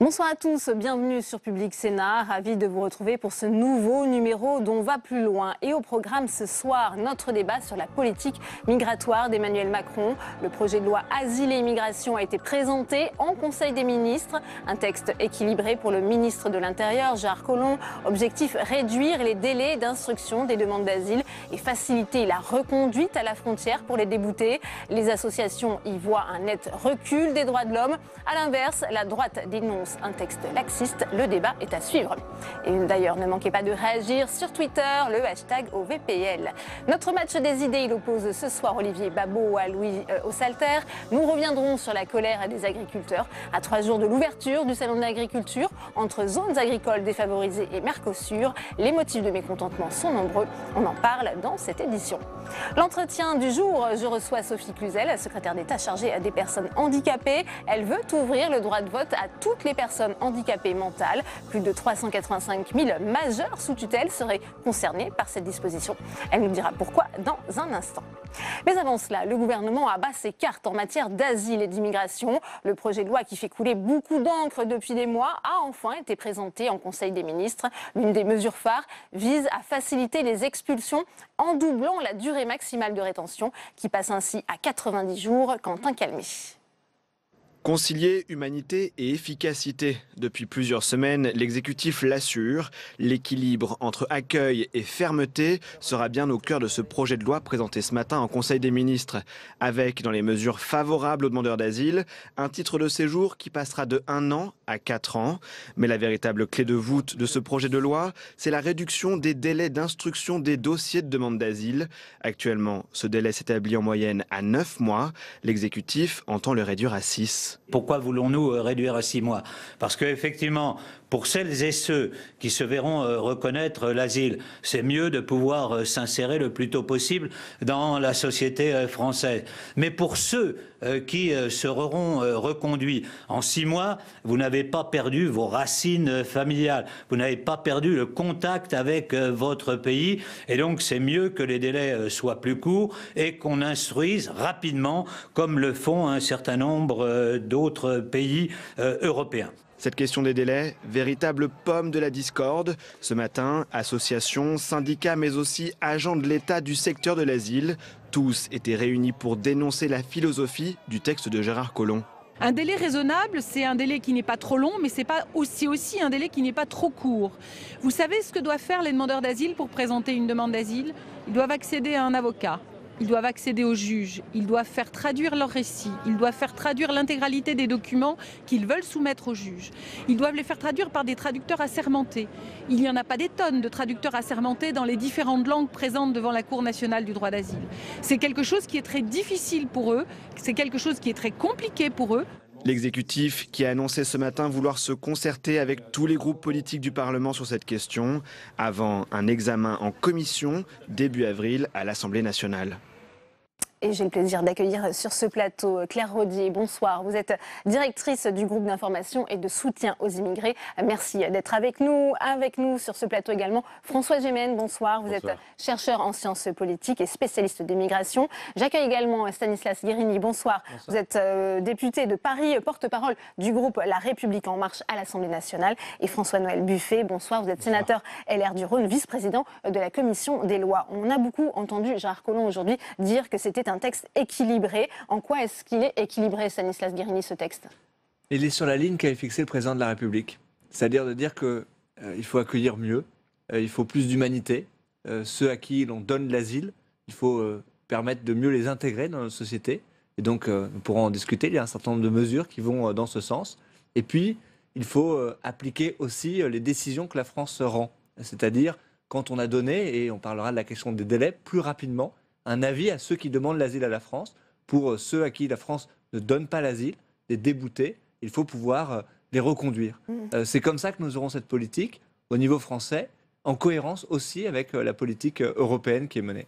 Bonsoir à tous, bienvenue sur Public Sénat. Ravi de vous retrouver pour ce nouveau numéro d'On va plus loin. Et au programme ce soir, notre débat sur la politique migratoire d'Emmanuel Macron. Le projet de loi Asile et Immigration a été présenté en Conseil des ministres. Un texte équilibré pour le ministre de l'Intérieur, Gérard Collomb. Objectif, réduire les délais d'instruction des demandes d'asile et faciliter la reconduite à la frontière pour les déboutés. Les associations y voient un net recul des droits de l'homme. À l'inverse, la droite dénonce un texte laxiste. Le débat est à suivre. Et d'ailleurs, ne manquez pas de réagir sur Twitter, le hashtag OVPL. Notre match des idées, il oppose ce soir Olivier Babot à Louis Ossalter. Nous reviendrons sur la colère des agriculteurs à 3 jours de l'ouverture du salon de l'agriculture entre zones agricoles défavorisées et Mercosur. Les motifs de mécontentement sont nombreux. On en parle dans cette édition. L'entretien du jour, je reçois Sophie Cluzel, secrétaire d'État chargée des personnes handicapées. Elle veut ouvrir le droit de vote à toutes les personnes handicapées mentales. Plus de 385 000 majeurs sous tutelle seraient concernés par cette disposition. Elle nous dira pourquoi dans un instant. Mais avant cela, le gouvernement abat ses cartes en matière d'asile et d'immigration. Le projet de loi qui fait couler beaucoup d'encre depuis des mois a enfin été présenté en Conseil des ministres. L'une des mesures phares vise à faciliter les expulsions en doublant la durée maximale de rétention qui passe ainsi à 90 jours. Quentin Calmy. Concilier humanité et efficacité. Depuis plusieurs semaines, l'exécutif l'assure. L'équilibre entre accueil et fermeté sera bien au cœur de ce projet de loi présenté ce matin en Conseil des ministres. Avec, dans les mesures favorables aux demandeurs d'asile, un titre de séjour qui passera de 1 an à 4 ans. Mais la véritable clé de voûte de ce projet de loi, c'est la réduction des délais d'instruction des dossiers de demande d'asile. Actuellement, ce délai s'établit en moyenne à 9 mois. L'exécutif entend le réduire à 6. Pourquoi voulons-nous réduire à 6 mois? Parce qu'effectivement, pour celles et ceux qui se verront reconnaître l'asile, c'est mieux de pouvoir s'insérer le plus tôt possible dans la société française. Mais pour ceux qui seront reconduits en 6 mois, vous n'avez pas perdu vos racines familiales, vous n'avez pas perdu le contact avec votre pays, et donc c'est mieux que les délais soient plus courts et qu'on instruise rapidement, comme le font un certain nombre d'autres pays européens. Cette question des délais, véritable pomme de la discorde. Ce matin, associations, syndicats, mais aussi agents de l'État du secteur de l'asile, tous étaient réunis pour dénoncer la philosophie du texte de Gérard Collomb. Un délai raisonnable, c'est un délai qui n'est pas trop long, mais c'est aussi un délai qui n'est pas trop court. Vous savez ce que doivent faire les demandeurs d'asile pour présenter une demande d'asile? Ils doivent accéder à un avocat. Ils doivent accéder au juge, ils doivent faire traduire leur récit, ils doivent faire traduire l'intégralité des documents qu'ils veulent soumettre au juge. Ils doivent les faire traduire par des traducteurs assermentés. Il n'y en a pas des tonnes de traducteurs assermentés dans les différentes langues présentes devant la Cour nationale du droit d'asile. C'est quelque chose qui est très difficile pour eux, c'est quelque chose qui est très compliqué pour eux. L'exécutif qui a annoncé ce matin vouloir se concerter avec tous les groupes politiques du Parlement sur cette question, avant un examen en commission début avril à l'Assemblée nationale. Et j'ai le plaisir d'accueillir sur ce plateau Claire Rodier. Bonsoir, vous êtes directrice du groupe d'information et de soutien aux immigrés. Merci d'être avec nous. Avec nous sur ce plateau également François Gémen. Bonsoir, vous êtes chercheur en sciences politiques et spécialiste des migrations. J'accueille également Stanislas Guerini. Bonsoir, vous êtes député de Paris, porte-parole du groupe La République En Marche à l'Assemblée nationale. Et François-Noël Buffet. Bonsoir, vous êtes sénateur LR du Rhône, vice-président de la Commission des lois. On a beaucoup entendu Gérard Collomb aujourd'hui dire que c'était un texte équilibré. En quoi est-ce qu'il est équilibré, Stanislas Guerini, ce texte? Il est sur la ligne qu'avait fixée le président de la République. C'est-à-dire de dire qu'il faut accueillir mieux, il faut plus d'humanité. Ceux à qui l'on donne l'asile, il faut permettre de mieux les intégrer dans notre société. Et donc, nous pourrons en discuter. Il y a un certain nombre de mesures qui vont dans ce sens. Et puis, il faut appliquer aussi les décisions que la France rend. C'est-à-dire, quand on a donné, et on parlera de la question des délais, plus rapidement, un avis à ceux qui demandent l'asile à la France. Pour ceux à qui la France ne donne pas l'asile, les déboutés, il faut pouvoir les reconduire. C'est comme ça que nous aurons cette politique au niveau français, en cohérence aussi avec la politique européenne qui est menée.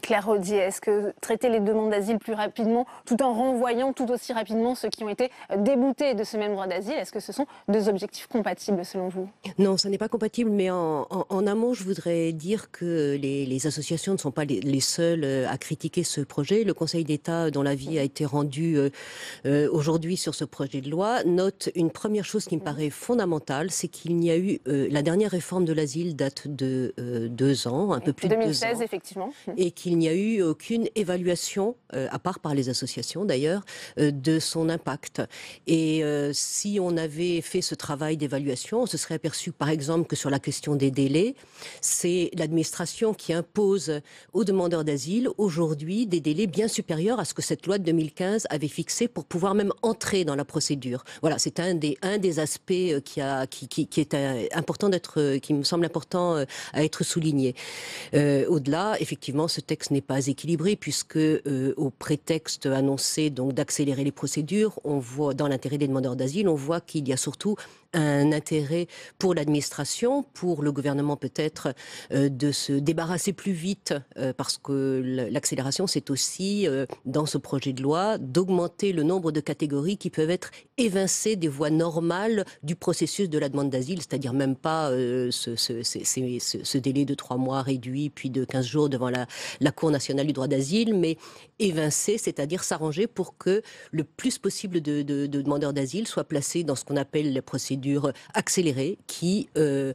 Claire Rodier, est-ce que traiter les demandes d'asile plus rapidement, tout en renvoyant tout aussi rapidement ceux qui ont été déboutés de ce même droit d'asile, est-ce que ce sont deux objectifs compatibles selon vous? Non, ça n'est pas compatible, mais en amont, je voudrais dire que les associations ne sont pas les seules à critiquer ce projet. Le Conseil d'État, dont l'avis a été rendu aujourd'hui sur ce projet de loi, note une première chose qui me paraît fondamentale, c'est qu'il n'y a eu... la dernière réforme de l'asile date de 2 ans, un peu plus de 2 ans. 2016, effectivement. Et qu'il n'y a eu aucune évaluation, à part par les associations d'ailleurs, de son impact. Et si on avait fait ce travail d'évaluation, on se serait aperçu par exemple que sur la question des délais, c'est l'administration qui impose aux demandeurs d'asile aujourd'hui des délais bien supérieurs à ce que cette loi de 2015 avait fixé pour pouvoir même entrer dans la procédure. Voilà, c'est un des aspects qui est important qui me semble important à être souligné. Au-delà, effectivement, ce texte n'est pas équilibré puisque au prétexte annoncé donc d'accélérer les procédures, on voit dans l'intérêt des demandeurs d'asile, on voit qu'il y a surtout un intérêt pour l'administration, pour le gouvernement peut-être de se débarrasser plus vite parce que l'accélération c'est aussi dans ce projet de loi d'augmenter le nombre de catégories qui peuvent être évincées des voies normales du processus de la demande d'asile, c'est-à-dire même pas ce délai de 3 mois réduit puis de 15 jours devant la Cour nationale du droit d'asile, mais évincer, c'est-à-dire s'arranger pour que le plus possible de demandeurs d'asile soient placés dans ce qu'on appelle les procédures accélérées qui les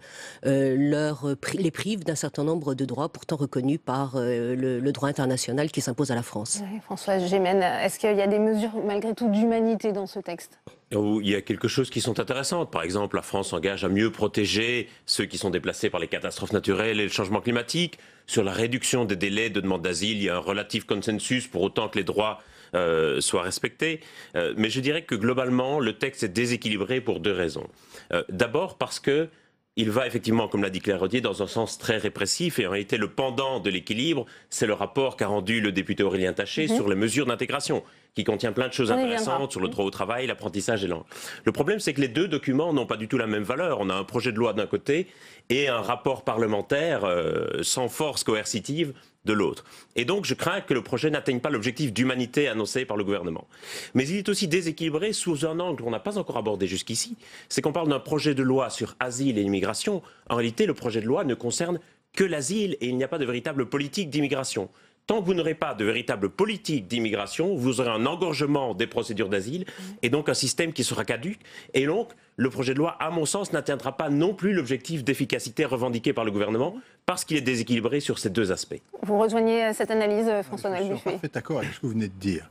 privent d'un certain nombre de droits pourtant reconnus par le droit international qui s'impose à la France. Oui, Françoise Gémen, est-ce qu'il y a des mesures malgré tout d'humanité dans ce texte ? Il y a quelque chose qui sont intéressantes. Par exemple, la France s'engage à mieux protéger ceux qui sont déplacés par les catastrophes naturelles et le changement climatique. Sur la réduction des délais de demande d'asile, il y a un relatif consensus pour autant que les droits soient respectés. Mais je dirais que globalement, le texte est déséquilibré pour 2 raisons. D'abord parce que il va effectivement, comme l'a dit Claire Rodier, dans un sens très répressif. Et en réalité, le pendant de l'équilibre, c'est le rapport qu'a rendu le député Aurélien Taché sur les mesures d'intégration, qui contient plein de choses intéressantes sur le droit au travail, l'apprentissage et l'anglais. Le problème, c'est que les 2 documents n'ont pas du tout la même valeur. On a un projet de loi d'un côté et un rapport parlementaire sans force coercitive de l'autre. Et donc, je crains que le projet n'atteigne pas l'objectif d'humanité annoncé par le gouvernement. Mais il est aussi déséquilibré sous un angle qu'on n'a pas encore abordé jusqu'ici. C'est qu'on parle d'un projet de loi sur asile et immigration. En réalité, le projet de loi ne concerne que l'asile et il n'y a pas de véritable politique d'immigration. Tant que vous n'aurez pas de véritable politique d'immigration, vous aurez un engorgement des procédures d'asile et donc un système qui sera caduc. Et donc, le projet de loi, à mon sens, n'atteindra pas non plus l'objectif d'efficacité revendiqué par le gouvernement parce qu'il est déséquilibré sur ces 2 aspects. Vous rejoignez cette analyse, François-Noël Buffet? Je suis tout à fait d'accord avec ce que vous venez de dire.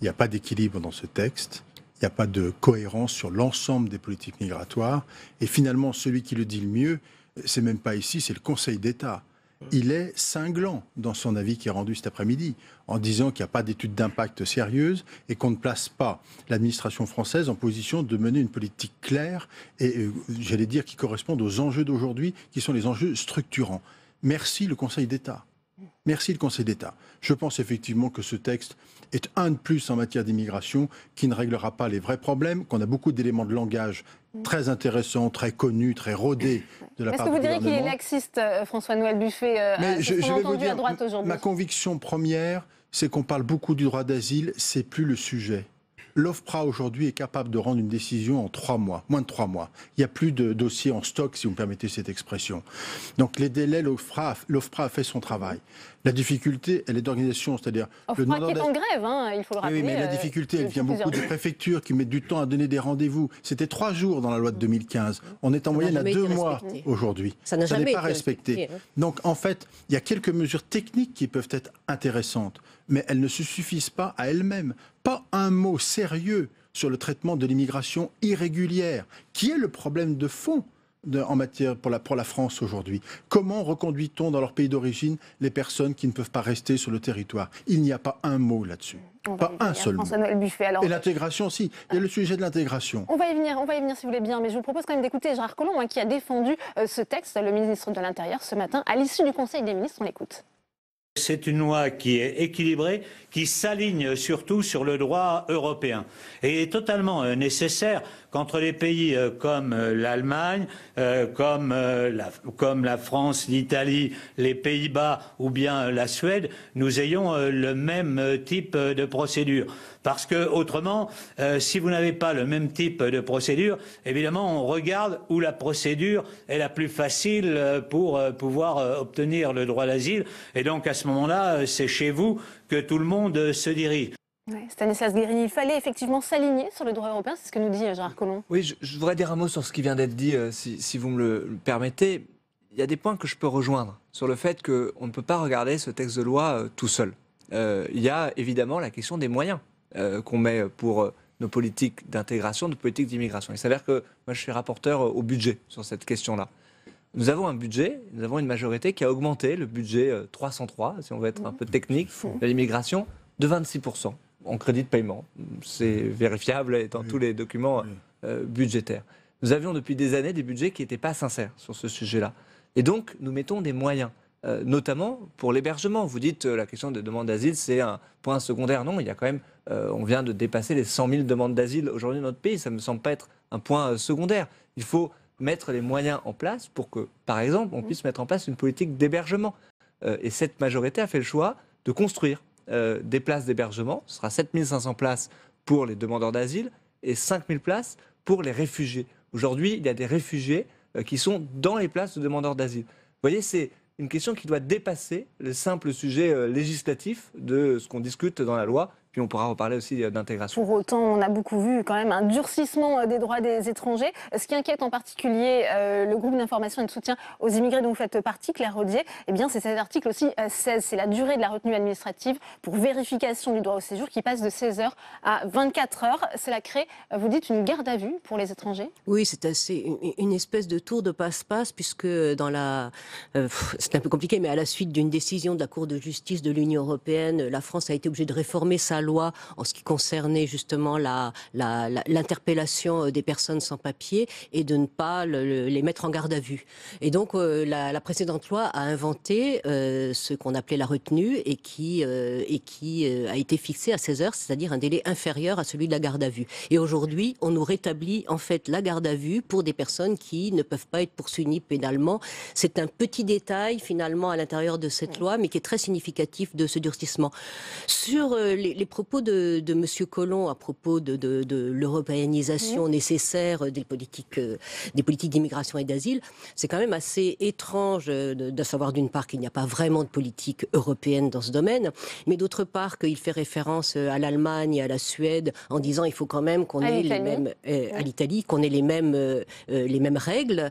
Il n'y a pas d'équilibre dans ce texte. Il n'y a pas de cohérence sur l'ensemble des politiques migratoires. Et finalement, celui qui le dit le mieux, c'est même pas ici, c'est le Conseil d'État. Il est cinglant dans son avis qui est rendu cet après-midi, en disant qu'il n'y a pas d'étude d'impact sérieuse et qu'on ne place pas l'administration française en position de mener une politique claire et, j'allais dire, qui corresponde aux enjeux d'aujourd'hui, qui sont les enjeux structurants. Merci le Conseil d'État. Merci le Conseil d'État. Je pense effectivement que ce texte est un de plus en matière d'immigration qui ne réglera pas les vrais problèmes, qu'on a beaucoup d'éléments de langage très intéressants, très connus, très rodés de la part du gouvernement. Est-ce que vous diriez qu'il est laxiste, François-Noël Buffet, je vais vous dire, à droite aujourd'hui? Ma conviction première, c'est qu'on parle beaucoup du droit d'asile, c'est plus le sujet. L'OFPRA aujourd'hui est capable de rendre une décision en 3 mois, moins de 3 mois. Il n'y a plus de dossiers en stock, si vous me permettez cette expression. Donc les délais, l'OFPRA a fait son travail. La difficulté, elle est d'organisation, c'est-à-dire... l'OFPRA qui est en grève, hein, il faut le rappeler. Oui, mais la difficulté, elle vient beaucoup des préfectures qui mettent du temps à donner des rendez-vous. C'était 3 jours dans la loi de 2015. On est en moyenne à 2 mois aujourd'hui. Ça n'est pas respecté. Donc en fait, il y a quelques mesures techniques qui peuvent être intéressantes, mais elles ne se suffisent pas à elles-mêmes. Pas un mot sérieux sur le traitement de l'immigration irrégulière, qui est le problème de fond en matière pour la France aujourd'hui. Comment reconduit-on dans leur pays d'origine les personnes qui ne peuvent pas rester sur le territoire? Il n'y a pas un mot là-dessus. Pas un seul mot. Et l'intégration aussi. Il y a le sujet de l'intégration. On va y venir si vous voulez bien, mais je vous propose quand même d'écouter Gérard Collomb, qui a défendu ce texte, le ministre de l'Intérieur, ce matin, à l'issue du Conseil des ministres. On l'écoute. C'est une loi qui est équilibrée, qui s'aligne surtout sur le droit européen et est totalement nécessaire qu'entre les pays comme l'Allemagne, comme la France, l'Italie, les Pays-Bas ou bien la Suède, nous ayons le même type de procédure. Parce que autrement, si vous n'avez pas le même type de procédure, évidemment, on regarde où la procédure est la plus facile pour pouvoir obtenir le droit d'asile. Et donc, à ce moment-là, c'est chez vous que tout le monde se dirige. Ouais, Stanislas Guerini, il fallait effectivement s'aligner sur le droit européen, c'est ce que nous dit Gérard Collomb. Oui, je voudrais dire un mot sur ce qui vient d'être dit, si vous me le permettez. Il y a des points que je peux rejoindre sur le fait qu'on ne peut pas regarder ce texte de loi tout seul. Il y a évidemment la question des moyens qu'on met pour nos politiques d'intégration, nos politiques d'immigration. Il s'avère que moi je suis rapporteur au budget sur cette question-là. Nous avons un budget, nous avons une majorité qui a augmenté le budget 303, si on veut être un peu technique, de l'immigration, de 26% en crédit de paiement. C'est vérifiable dans tous les documents budgétaires. Nous avions depuis des années des budgets qui n'étaient pas sincères sur ce sujet-là. Et donc, nous mettons des moyens, notamment pour l'hébergement. Vous dites la question des demandes d'asile, c'est un point secondaire. Non, il y a quand même, on vient de dépasser les 100 000 demandes d'asile aujourd'hui dans notre pays. Ça ne me semble pas être un point secondaire. Il faut mettre les moyens en place pour que, par exemple, on puisse mettre en place une politique d'hébergement. Et cette majorité a fait le choix de construire des places d'hébergement. Ce sera 7 500 places pour les demandeurs d'asile et 5 000 places pour les réfugiés. Aujourd'hui, il y a des réfugiés qui sont dans les places de demandeurs d'asile. Vous voyez, c'est une question qui doit dépasser le simple sujet législatif de ce qu'on discute dans la loi. Puis on pourra reparler aussi d'intégration. Pour autant, on a beaucoup vu quand même un durcissement des droits des étrangers. Ce qui inquiète en particulier le groupe d'information et de soutien aux immigrés dont vous faites partie, Claire Rodier, eh bien, c'est cet article aussi 16. C'est la durée de la retenue administrative pour vérification du droit au séjour qui passe de 16 heures à 24 heures. Cela crée, vous dites, une garde à vue pour les étrangers? Oui, c'est une espèce de tour de passe-passe puisque dans la... c'est un peu compliqué, mais à la suite d'une décision de la Cour de justice de l'Union européenne, la France a été obligée de réformer sa loi en ce qui concernait justement l'interpellation des personnes sans papier et de ne pas les mettre en garde à vue. Et donc la précédente loi a inventé ce qu'on appelait la retenue et qui a été fixé à 16 heures, c'est-à-dire un délai inférieur à celui de la garde à vue. Et aujourd'hui, on nous rétablit en fait la garde à vue pour des personnes qui ne peuvent pas être poursuivies pénalement. C'est un petit détail finalement à l'intérieur de cette loi, mais qui est très significatif de ce durcissement. Sur les propos de M. Collomb à propos de l'européanisation nécessaire des politiques d'immigration et d'asile, c'est quand même assez étrange de savoir d'une part qu'il n'y a pas vraiment de politique européenne dans ce domaine, mais d'autre part qu'il fait référence à l'Allemagne et à la Suède en disant il faut quand même qu'on ait les mêmes à l'Italie, qu'on ait les mêmes règles,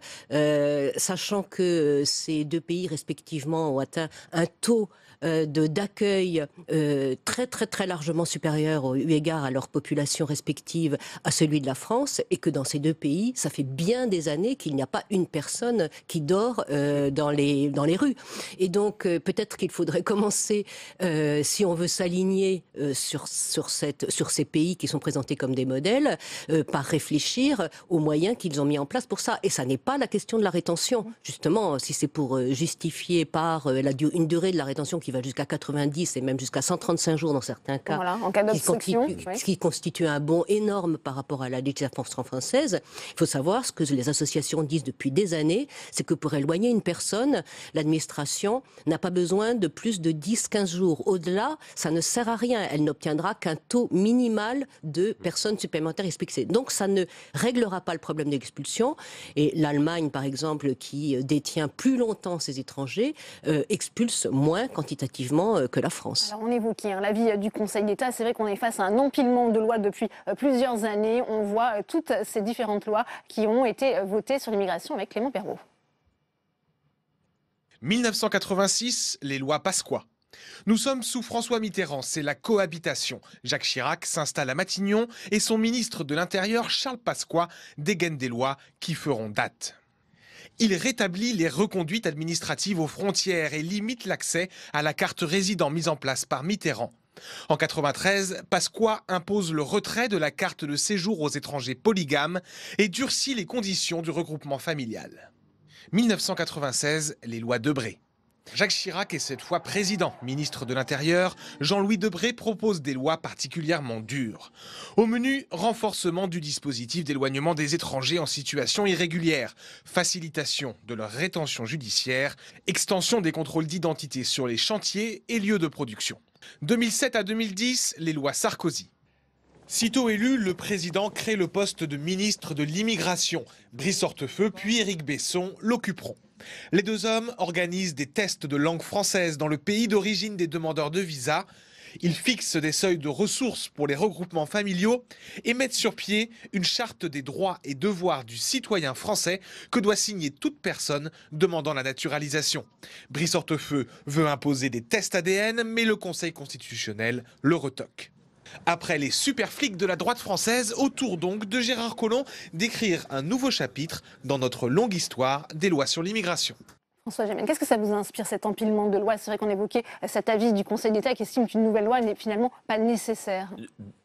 sachant que ces deux pays respectivement ont atteint un taux d'accueil très très très largement supérieur eu égard à leur population respective à celui de la France, et que dans ces deux pays, ça fait bien des années qu'il n'y a pas une personne qui dort dans les rues. Et donc peut-être qu'il faudrait commencer, si on veut s'aligner sur ces pays qui sont présentés comme des modèles, par réfléchir aux moyens qu'ils ont mis en place pour ça. Et ça n'est pas la question de la rétention. Justement, si c'est pour justifier par une durée de la rétention qui va jusqu'à 90 et même jusqu'à 135 jours dans certains cas, voilà, en cas d'obstruction, qui constitue un bond énorme par rapport à la législation française. Il faut savoir ce que les associations disent depuis des années, c'est que pour éloigner une personne, l'administration n'a pas besoin de plus de 10-15 jours. Au-delà, ça ne sert à rien. Elle n'obtiendra qu'un taux minimal de personnes supplémentaires expulsées. Donc ça ne réglera pas le problème d'expulsion. Et l'Allemagne, par exemple, qui détient plus longtemps ses étrangers, expulse moins quantitativement que la France. Alors on évoquait l'avis du Conseil d'État. C'est vrai qu'on est face à un empilement de lois depuis plusieurs années. On voit toutes ces différentes lois qui ont été votées sur l'immigration avec Clément Perrot. 1986, les lois Pasqua. Nous sommes sous François Mitterrand, c'est la cohabitation. Jacques Chirac s'installe à Matignon et son ministre de l'Intérieur, Charles Pasqua, dégaine des lois qui feront date. Il rétablit les reconduites administratives aux frontières et limite l'accès à la carte résident mise en place par Mitterrand. En 1993, Pasqua impose le retrait de la carte de séjour aux étrangers polygames et durcit les conditions du regroupement familial. 1996, les lois Debré. Jacques Chirac est cette fois président. Ministre de l'Intérieur, Jean-Louis Debré propose des lois particulièrement dures. Au menu, renforcement du dispositif d'éloignement des étrangers en situation irrégulière, facilitation de leur rétention judiciaire, extension des contrôles d'identité sur les chantiers et lieux de production. 2007 à 2010, les lois Sarkozy. Sitôt élu, le président crée le poste de ministre de l'Immigration. Brice Hortefeux puis Éric Besson l'occuperont. Les deux hommes organisent des tests de langue française dans le pays d'origine des demandeurs de visa. Ils fixent des seuils de ressources pour les regroupements familiaux et mettent sur pied une charte des droits et devoirs du citoyen français que doit signer toute personne demandant la naturalisation. Brice Hortefeux veut imposer des tests ADN, mais le Conseil constitutionnel le retoque. Après les super flics de la droite française, au tour donc de Gérard Collomb d'écrire un nouveau chapitre dans notre longue histoire des lois sur l'immigration. François Gemène, qu'est-ce que ça vous inspire, cet empilement de lois? C'est vrai qu'on évoquait cet avis du Conseil d'État qui estime qu'une nouvelle loi n'est finalement pas nécessaire.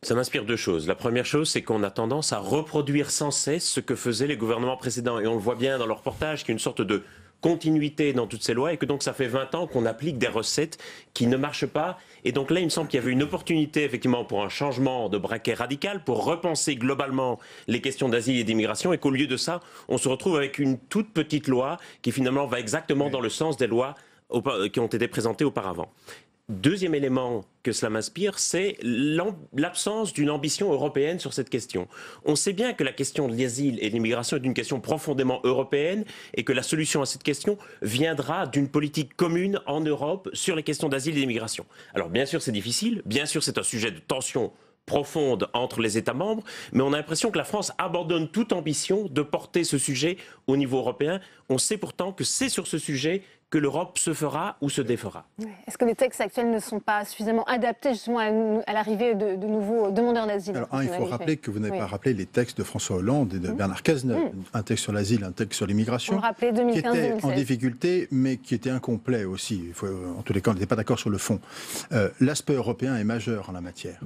Ça m'inspire deux choses. La première chose, c'est qu'on a tendance à reproduire sans cesse ce que faisaient les gouvernements précédents. Et on le voit bien dans leur reportage, qu'il y a une sorte de continuité dans toutes ces lois et que donc ça fait 20 ans qu'on applique des recettes qui ne marchent pas. Et donc là, il me semble qu'il y avait une opportunité effectivement pour un changement de braquet radical, pour repenser globalement les questions d'asile et d'immigration et qu'au lieu de ça, on se retrouve avec une toute petite loi qui finalement va exactement dans le sens des lois qui ont été présentées auparavant. Deuxième élément que cela m'inspire, c'est l'absence d'une ambition européenne sur cette question. On sait bien que la question de l'asile et de l'immigration est une question profondément européenne et que la solution à cette question viendra d'une politique commune en Europe sur les questions d'asile et d'immigration. Alors bien sûr c'est difficile, bien sûr c'est un sujet de tension profonde entre les États membres, mais on a l'impression que la France abandonne toute ambition de porter ce sujet au niveau européen. On sait pourtant que c'est sur ce sujet que l'Europe se fera ou se défera. Est-ce que les textes actuels ne sont pas suffisamment adaptés justement à l'arrivée de nouveaux demandeurs d'asile? Alors, il faut rappeler que vous n'avez pas rappelé les textes de François Hollande et de Bernard Cazeneuve, un texte sur l'asile, un texte sur l'immigration, qui était en difficulté, mais qui était incomplet aussi. En tous les cas, on n'était pas d'accord sur le fond. L'aspect européen est majeur en la matière.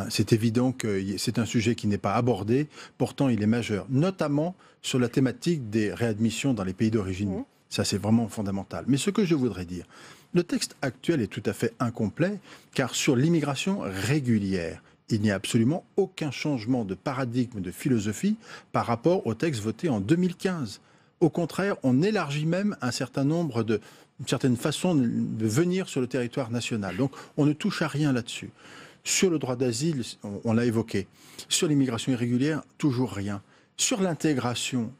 C'est évident que c'est un sujet qui n'est pas abordé, pourtant il est majeur, notamment sur la thématique des réadmissions dans les pays d'origine. Ça, c'est vraiment fondamental. Mais ce que je voudrais dire, le texte actuel est tout à fait incomplet, car sur l'immigration régulière, il n'y a absolument aucun changement de paradigme, de philosophie par rapport au texte voté en 2015. Au contraire, on élargit même un certain nombre une certaine façon de venir sur le territoire national. Donc, on ne touche à rien là-dessus. Sur le droit d'asile, on l'a évoqué. Sur l'immigration irrégulière, toujours rien. Sur l'intégration,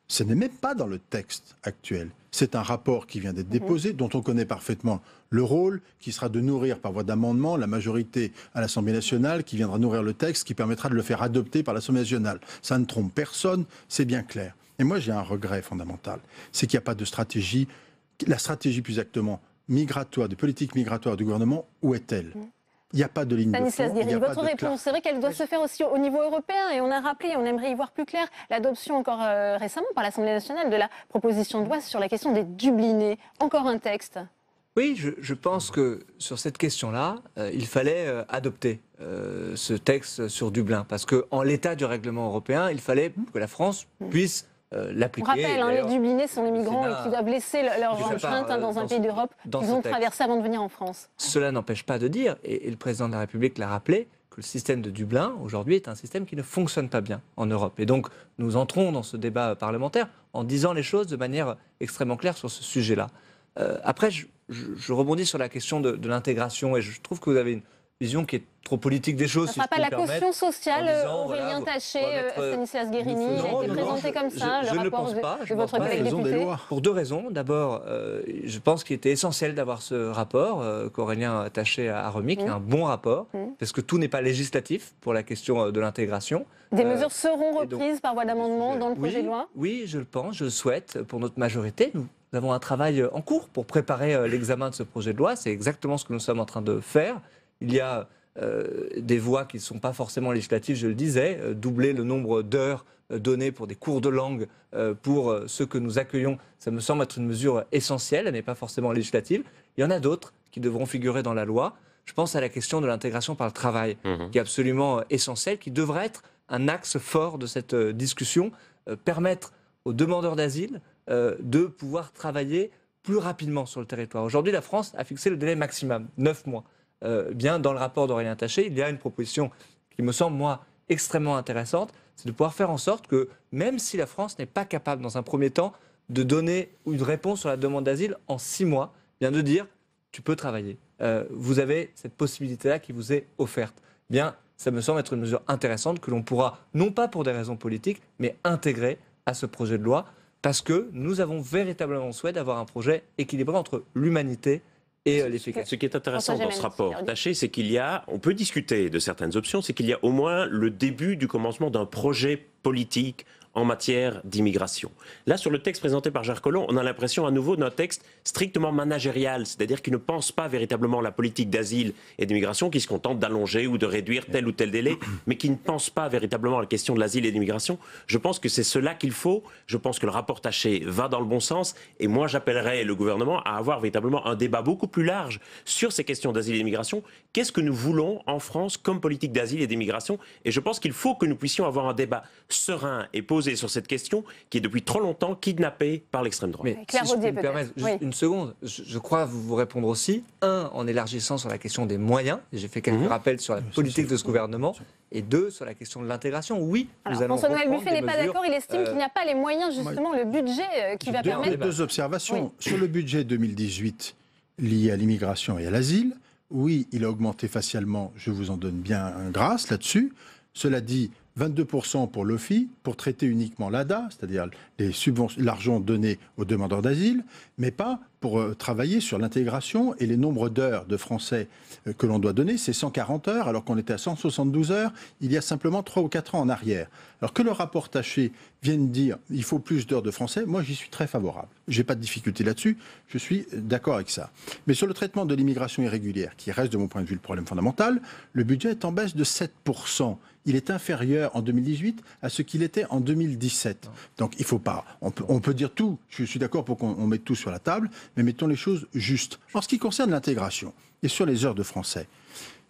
ce n'est même pas dans le texte actuel. C'est un rapport qui vient d'être déposé, dont on connaît parfaitement le rôle, qui sera de nourrir par voie d'amendement la majorité à l'Assemblée nationale, qui viendra nourrir le texte, qui permettra de le faire adopter par l'Assemblée nationale. Ça ne trompe personne, c'est bien clair. Et moi, j'ai un regret fondamental, c'est qu'il n'y a pas de stratégie, la stratégie plus exactement migratoire, de politique migratoire du gouvernement, où est-elle ? Il n'y a pas de ligne de fond. Stanislas Guerini, votre réponse, c'est vrai qu'elle doit se faire aussi au niveau européen. Et on a rappelé, on aimerait y voir plus clair, l'adoption encore récemment par l'Assemblée nationale de la proposition de loi sur la question des Dublinés. Encore un texte. Oui, je pense que sur cette question-là, il fallait adopter ce texte sur Dublin. Parce qu'en l'état du règlement européen, il fallait que la France puisse l'appliquer. On rappelle, les Dublinés sont les migrants qui doivent laisser leur empreinte dans un pays d'Europe qu'ils ont traversé avant de venir en France. Cela n'empêche pas de dire, et le président de la République l'a rappelé, que le système de Dublin, aujourd'hui, est un système qui ne fonctionne pas bien en Europe. Et donc, nous entrons dans ce débat parlementaire en disant les choses de manière extrêmement claire sur ce sujet-là. Après, je rebondis sur la question de l'intégration, et je trouve que vous avez une vision qui est trop politique des choses. Ça ne sera pas la caution sociale, Aurélien Taché, Stanislas Guerini, a été présenté comme ça, le rapport de votre collègue député. Pour deux raisons. D'abord, je pense qu'il était essentiel d'avoir ce rapport qu'Aurélien Taché a remis, qui est un bon rapport, parce que tout n'est pas législatif pour la question de l'intégration. Des mesures seront reprises par voie d'amendement dans le projet de loi ? Oui, je le pense, je le souhaite pour notre majorité. Nous avons un travail en cours pour préparer l'examen de ce projet de loi. C'est exactement ce que nous sommes en train de faire. Il y a des voies qui ne sont pas forcément législatives, je le disais, doubler le nombre d'heures données pour des cours de langue pour ceux que nous accueillons, ça me semble être une mesure essentielle, elle n'est pas forcément législative. Il y en a d'autres qui devront figurer dans la loi. Je pense à la question de l'intégration par le travail, qui est absolument essentielle, qui devrait être un axe fort de cette discussion, permettre aux demandeurs d'asile de pouvoir travailler plus rapidement sur le territoire. Aujourd'hui, la France a fixé le délai maximum, 9 mois. Bien, dans le rapport d'Aurélien Taché, il y a une proposition qui me semble, moi, extrêmement intéressante, c'est de pouvoir faire en sorte que, même si la France n'est pas capable, dans un premier temps, de donner une réponse sur la demande d'asile en 6 mois, bien de dire, tu peux travailler. Vous avez cette possibilité-là qui vous est offerte. Bien, ça me semble être une mesure intéressante que l'on pourra, non pas pour des raisons politiques, mais intégrer à ce projet de loi, parce que nous avons véritablement souhait d'avoir un projet équilibré entre l'humanité et l'efficacité. Ce qui est intéressant dans ce rapport Taché, c'est on peut discuter de certaines options, c'est qu'il y a au moins le début du commencement d'un projet politique en matière d'immigration. Là, sur le texte présenté par Gérard Collomb, on a l'impression à nouveau d'un texte strictement managérial, c'est-à-dire qu'il ne pense pas véritablement la politique d'asile et d'immigration, qui se contente d'allonger ou de réduire tel ou tel délai, mais qui ne pense pas véritablement à la question de l'asile et de l'immigration. Je pense que c'est cela qu'il faut. Je pense que le rapport Taché va dans le bon sens, et moi j'appellerais le gouvernement à avoir véritablement un débat beaucoup plus large sur ces questions d'asile et d'immigration. Qu'est-ce que nous voulons en France comme politique d'asile et d'immigration? Et je pense qu'il faut que nous puissions avoir un débat serein et posé sur cette question qui est depuis trop longtemps kidnappée par l'extrême droite. Mais si je peux me permettre juste une seconde, je crois vous répondre aussi. En élargissant sur la question des moyens, j'ai fait quelques rappels sur la politique de ce gouvernement, et 2, sur la question de l'intégration. Oui, nous allons François-Noël Buffet n'est pas d'accord, il estime qu'il n'y a pas les moyens, justement, le budget qui va permettre... Deux observations. Sur le budget 2018 lié à l'immigration et à l'asile, oui, il a augmenté facialement, je vous en donne bien grâce là-dessus. Cela dit, 22% pour l'OFII, pour traiter uniquement l'ADA, c'est-à-dire l'argent donné aux demandeurs d'asile, mais pas pour travailler sur l'intégration et les nombres d'heures de français que l'on doit donner. C'est 140 heures, alors qu'on était à 172 heures il y a simplement 3 ou 4 ans en arrière. Alors que le rapport Taché vienne dire il faut plus d'heures de français, moi j'y suis très favorable. Je n'ai pas de difficulté là-dessus, je suis d'accord avec ça. Mais sur le traitement de l'immigration irrégulière, qui reste de mon point de vue le problème fondamental, le budget est en baisse de 7%. Il est inférieur en 2018 à ce qu'il était en 2017. Donc il ne faut pas. On peut dire tout. Je suis d'accord pour qu'on mette tout sur la table, mais mettons les choses justes. En ce qui concerne l'intégration et sur les heures de français,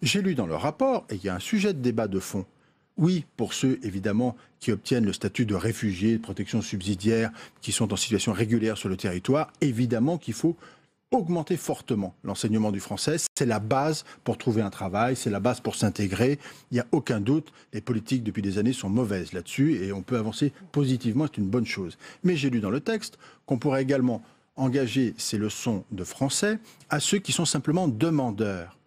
j'ai lu dans le rapport, et il y a un sujet de débat de fond. Oui, pour ceux, évidemment, qui obtiennent le statut de réfugiés, de protection subsidiaire, qui sont en situation régulière sur le territoire, évidemment qu'il faut augmenter fortement l'enseignement du français. C'est la base pour trouver un travail, c'est la base pour s'intégrer. Il n'y a aucun doute, les politiques depuis des années sont mauvaises là-dessus et on peut avancer positivement, c'est une bonne chose. Mais j'ai lu dans le texte qu'on pourrait également engager ces leçons de français à ceux qui sont simplement demandeurs.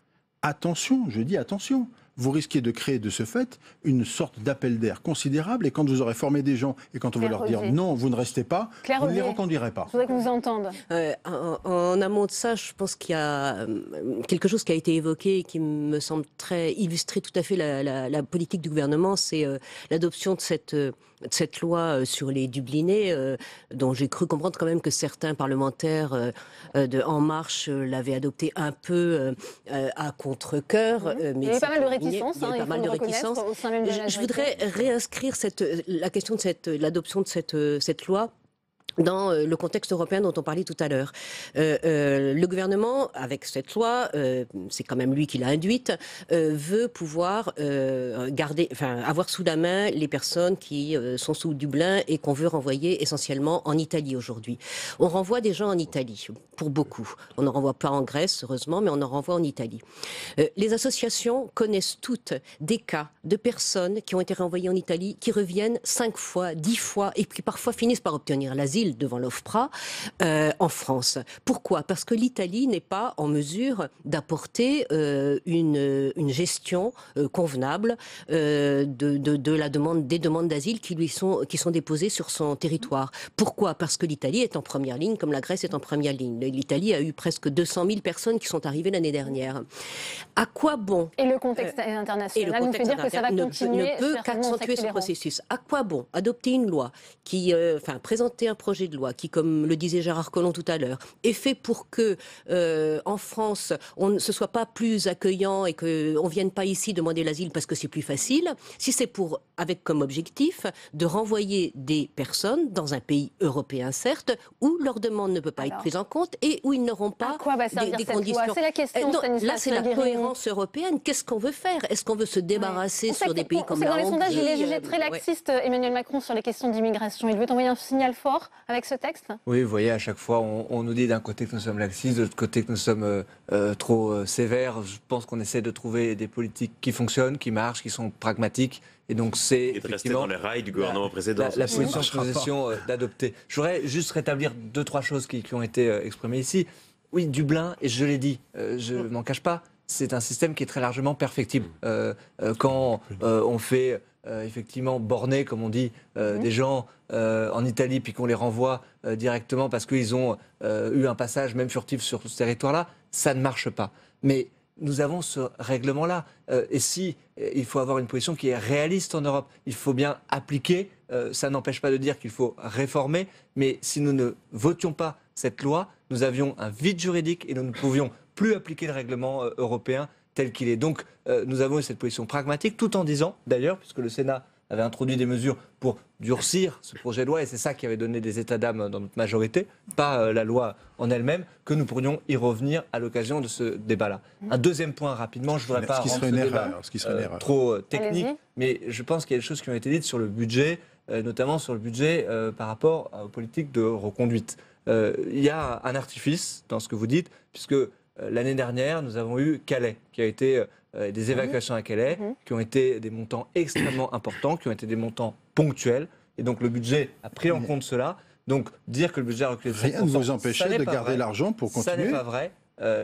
Attention, je dis attention. Vous risquez de créer de ce fait une sorte d'appel d'air considérable et quand vous aurez formé des gens et quand on va leur dire non, vous ne restez pas, vous ne les reconduirez pas. Je voudrais que vous entendez. En amont de ça, je pense qu'il y a quelque chose qui a été évoqué et qui me semble très illustrer tout à fait la politique du gouvernement, c'est l'adoption de cette loi sur les Dublinés, dont j'ai cru comprendre quand même que certains parlementaires de En Marche l'avaient adopté un peu à contre-cœur. Il y a eu pas mal de réticences. Il y a eu pas mal de réticences. Je voudrais réinscrire la question de l'adoption de cette loi dans le contexte européen dont on parlait tout à l'heure. Le gouvernement, avec cette loi, c'est quand même lui qui l'a induite, veut pouvoir avoir sous la main les personnes qui sont sous Dublin et qu'on veut renvoyer essentiellement en Italie aujourd'hui. On renvoie des gens en Italie, pour beaucoup. On n'en renvoie pas en Grèce, heureusement, mais on en renvoie en Italie. Les associations connaissent toutes des cas de personnes qui ont été renvoyées en Italie, qui reviennent 5 fois, 10 fois, et qui parfois finissent par obtenir l'asile devant l'OFPRA en France. Pourquoi? Parce que l'Italie n'est pas en mesure d'apporter une gestion convenable de la demande, des demandes d'asile qui sont déposées sur son territoire. Pourquoi? Parce que l'Italie est en première ligne, comme la Grèce est en première ligne. L'Italie a eu presque 200 000 personnes qui sont arrivées l'année dernière. À quoi bon? Et le contexte international nous fait dire que ça va continuer. Ne peut qu'accentuer ce processus. À quoi bon adopter une loi qui, présenter un projet de loi qui, comme le disait Gérard Collomb tout à l'heure, est fait pour que en France, on ne soit pas plus accueillant et qu'on ne vienne pas ici demander l'asile parce que c'est plus facile, si c'est avec comme objectif de renvoyer des personnes dans un pays européen, certes, où leur demande ne peut pas être prise en compte et où ils n'auront pas des conditions. C'est la question. Là, c'est la cohérence européenne. Qu'est-ce qu'on veut faire? Est-ce qu'on veut se débarrasser sur des pays comme la Hongrie? Dans les sondages, il est jugé très laxiste, Emmanuel Macron, sur les questions d'immigration. Il veut envoyer un signal fort avec ce texte? Oui, vous voyez, à chaque fois, on nous dit d'un côté que nous sommes laxistes, de l'autre côté que nous sommes trop sévères. Je pense qu'on essaie de trouver des politiques qui fonctionnent, qui marchent, qui sont pragmatiques. Et donc, c'est Et de rester dans les rails du gouvernement précédent. la position que nous essayons d'adopter. Je voudrais juste rétablir 2-3 choses qui ont été exprimées ici. Oui, Dublin, et je l'ai dit, je ne m'en cache pas, c'est un système qui est très largement perfectible. Quand on fait effectivement borner, comme on dit, des gens en Italie, puis qu'on les renvoie directement parce qu'ils ont eu un passage même furtif sur ce territoire-là, ça ne marche pas. Mais nous avons ce règlement-là. Et si il faut avoir une position qui est réaliste en Europe, il faut bien appliquer. Ça n'empêche pas de dire qu'il faut réformer. Mais si nous ne votions pas cette loi, nous avions un vide juridique et nous ne pouvions plus appliquer le règlement européen tel qu'il est. Donc nous avons eu cette position pragmatique, tout en disant, d'ailleurs, puisque le Sénat avait introduit des mesures pour durcir ce projet de loi, et c'est ça qui avait donné des états d'âme dans notre majorité, pas la loi en elle-même, que nous pourrions y revenir à l'occasion de ce débat-là. Un deuxième point, rapidement, je ne voudrais pas rendre ce débat trop technique, mais je pense qu'il y a des choses qui ont été dites sur le budget, notamment sur le budget par rapport aux politiques de reconduite. Il y a un artifice dans ce que vous dites, puisque l'année dernière, nous avons eu Calais, qui a été des évacuations à Calais, qui ont été des montants extrêmement importants, qui ont été des montants ponctuels. Et donc le budget a pris en compte cela. Donc dire que le budget a reculé de 5%, rien ne vous empêchait de garder l'argent pour continuer. Ça n'est pas vrai.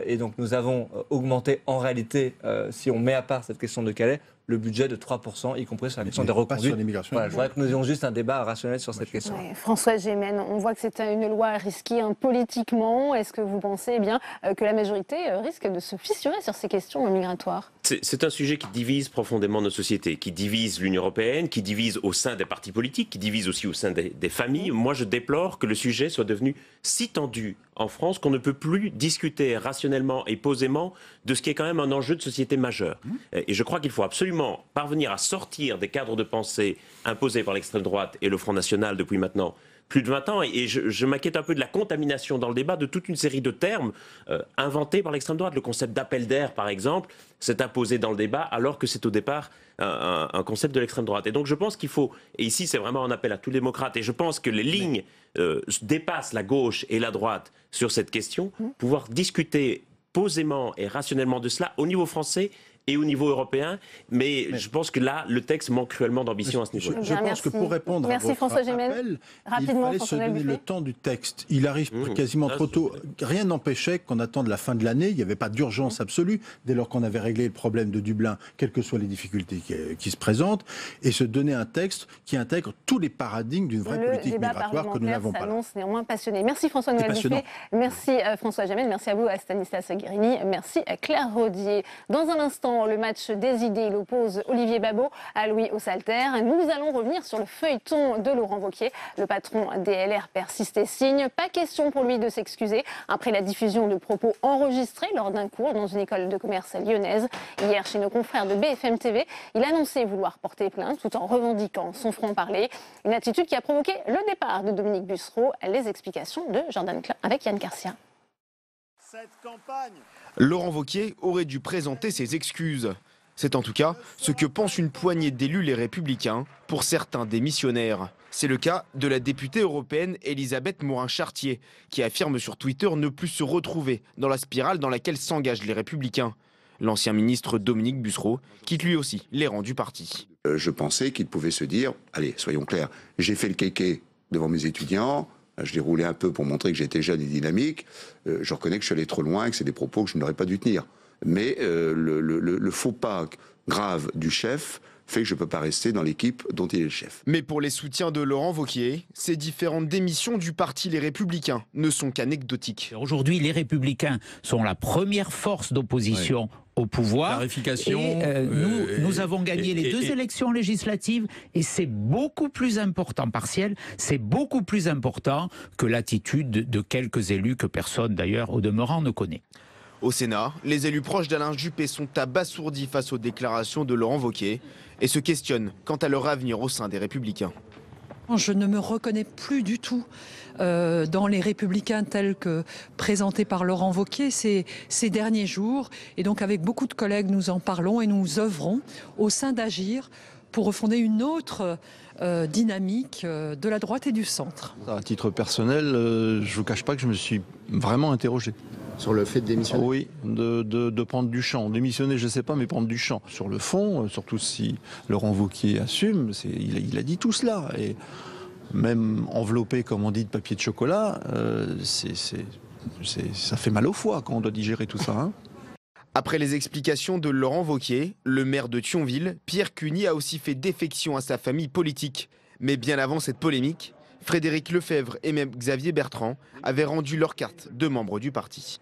Et donc nous avons augmenté en réalité, si on met à part cette question de Calais, le budget de 3%, y compris sur la question des reconduites. Voilà, je voudrais que nous ayons juste un débat rationnel sur cette question. Ouais, François Gémen, on voit que c'est une loi risquée politiquement. Est-ce que vous pensez que la majorité risque de se fissurer sur ces questions migratoires? C'est un sujet qui divise profondément nos sociétés, qui divise l'Union européenne, qui divise au sein des partis politiques, qui divise aussi au sein des familles. Moi, je déplore que le sujet soit devenu si tendu en France qu'on ne peut plus discuter rationnellement et posément de ce qui est quand même un enjeu de société majeur. Et je crois qu'il faut absolument parvenir à sortir des cadres de pensée imposés par l'extrême droite et le Front National depuis maintenant plus de 20 ans. Et je m'inquiète un peu de la contamination dans le débat de toute une série de termes inventés par l'extrême droite. Le concept d'appel d'air, par exemple, s'est imposé dans le débat alors que c'est au départ un concept de l'extrême droite. Et donc je pense qu'il faut, et ici c'est vraiment un appel à tous les démocrates, et je pense que les lignes dépassent la gauche et la droite sur cette question, pouvoir discuter posément et rationnellement de cela au niveau français et au niveau européen, mais je pense que là, le texte manque cruellement d'ambition à ce niveau. Je pense que pour répondre à votre appel, il fallait se donner le temps du texte. Il arrive quasiment trop tôt. Rien n'empêchait qu'on attende la fin de l'année. Il n'y avait pas d'urgence absolue, dès lors qu'on avait réglé le problème de Dublin, quelles que soient les difficultés qui se présentent, et se donner un texte qui intègre tous les paradigmes d'une vraie politique migratoire que nous n'avons pas. Le débat parlementaire s'annonce néanmoins passionné. Merci François-Noël Buffet, merci François Gémen, merci à vous à Stanislas Guérini, merci à Claire Rodier. Dans un instant, le match des idées, il oppose Olivier Babot à Louis Ossalter. Nous allons revenir sur le feuilleton de Laurent Wauquiez. Le patron des LR persiste et signe. Pas question pour lui de s'excuser après la diffusion de propos enregistrés lors d'un cours dans une école de commerce lyonnaise. Hier, chez nos confrères de BFM TV, il annonçait vouloir porter plainte tout en revendiquant son franc-parler. Une attitude qui a provoqué le départ de Dominique Bussereau. Les explications de Jordan Klein avec Yann Garcia. Cette campagne. Laurent Wauquiez aurait dû présenter ses excuses. C'est en tout cas ce que pense une poignée d'élus les Républicains, pour certains démissionnaires. C'est le cas de la députée européenne Elisabeth Morin-Chartier, qui affirme sur Twitter ne plus se retrouver dans la spirale dans laquelle s'engagent les Républicains. L'ancien ministre Dominique Bussereau quitte lui aussi les rangs du parti. Je pensais qu'il pouvait se dire, allez, soyons clairs, j'ai fait le kéké devant mes étudiants, je l'ai roulé un peu pour montrer que j'étais jeune et dynamique. Je reconnais que je suis allé trop loin et que c'est des propos que je n'aurais pas dû tenir. Mais le faux pas grave du chef fait que je ne peux pas rester dans l'équipe dont il est le chef. Mais pour les soutiens de Laurent Wauquiez, ces différentes démissions du parti Les Républicains ne sont qu'anecdotiques. Aujourd'hui, les Républicains sont la première force d'opposition au pouvoir. Clarification. Et nous avons gagné les deux élections législatives et c'est beaucoup plus important, partiel, c'est beaucoup plus important que l'attitude de quelques élus que personne d'ailleurs au demeurant ne connaît. Au Sénat, les élus proches d'Alain Juppé sont abasourdis face aux déclarations de Laurent Wauquiez et se questionnent quant à leur avenir au sein des Républicains. Je ne me reconnais plus du tout dans les Républicains tels que présentés par Laurent Wauquiez ces derniers jours. Et donc avec beaucoup de collègues, nous en parlons et nous œuvrons au sein d'Agir pour refonder une autre dynamique de la droite et du centre. À titre personnel, je ne vous cache pas que je me suis vraiment interrogé. Sur le fait de démissionner? Oui, de prendre du champ. Démissionner, je ne sais pas, mais prendre du champ. Sur le fond, surtout si Laurent Wauquiez assume, il a dit tout cela. Et même enveloppé, comme on dit, de papier de chocolat, ça fait mal au foie quand on doit digérer tout ça. Hein. Après les explications de Laurent Wauquiez, le maire de Thionville, Pierre Cuny, a aussi fait défection à sa famille politique. Mais bien avant cette polémique, Frédéric Lefebvre et même Xavier Bertrand avaient rendu leur carte de membre du parti.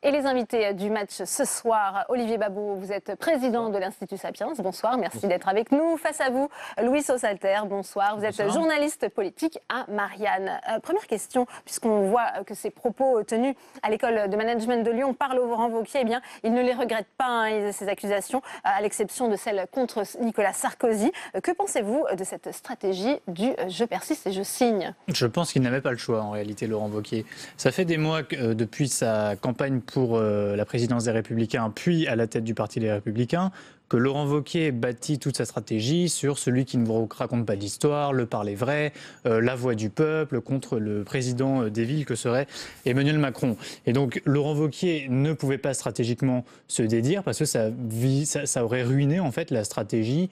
Et les invités du match ce soir, Olivier Babot, vous êtes président de l'Institut Sapiens. Bonsoir, merci d'être avec nous. Face à vous, Louis Sausalter, bonsoir. Vous êtes journaliste politique à Marianne. Première question, puisqu'on voit que ces propos tenus à l'école de management de Lyon par Laurent Wauquiez, eh bien, il ne les regrette pas, ces accusations, à l'exception de celles contre Nicolas Sarkozy. Que pensez-vous de cette stratégie du « je persiste et je signe » ? Je pense qu'il n'avait pas le choix, en réalité, Laurent Wauquiez. Ça fait des mois que, depuis sa campagne pour la présidence des Républicains, puis à la tête du Parti des Républicains, que Laurent Wauquiez bâtit toute sa stratégie sur celui qui ne vous raconte pas d'histoire, le parler vrai, la voix du peuple contre le président des villes que serait Emmanuel Macron. Et donc Laurent Wauquiez ne pouvait pas stratégiquement se dédire parce que ça aurait ruiné en fait la stratégie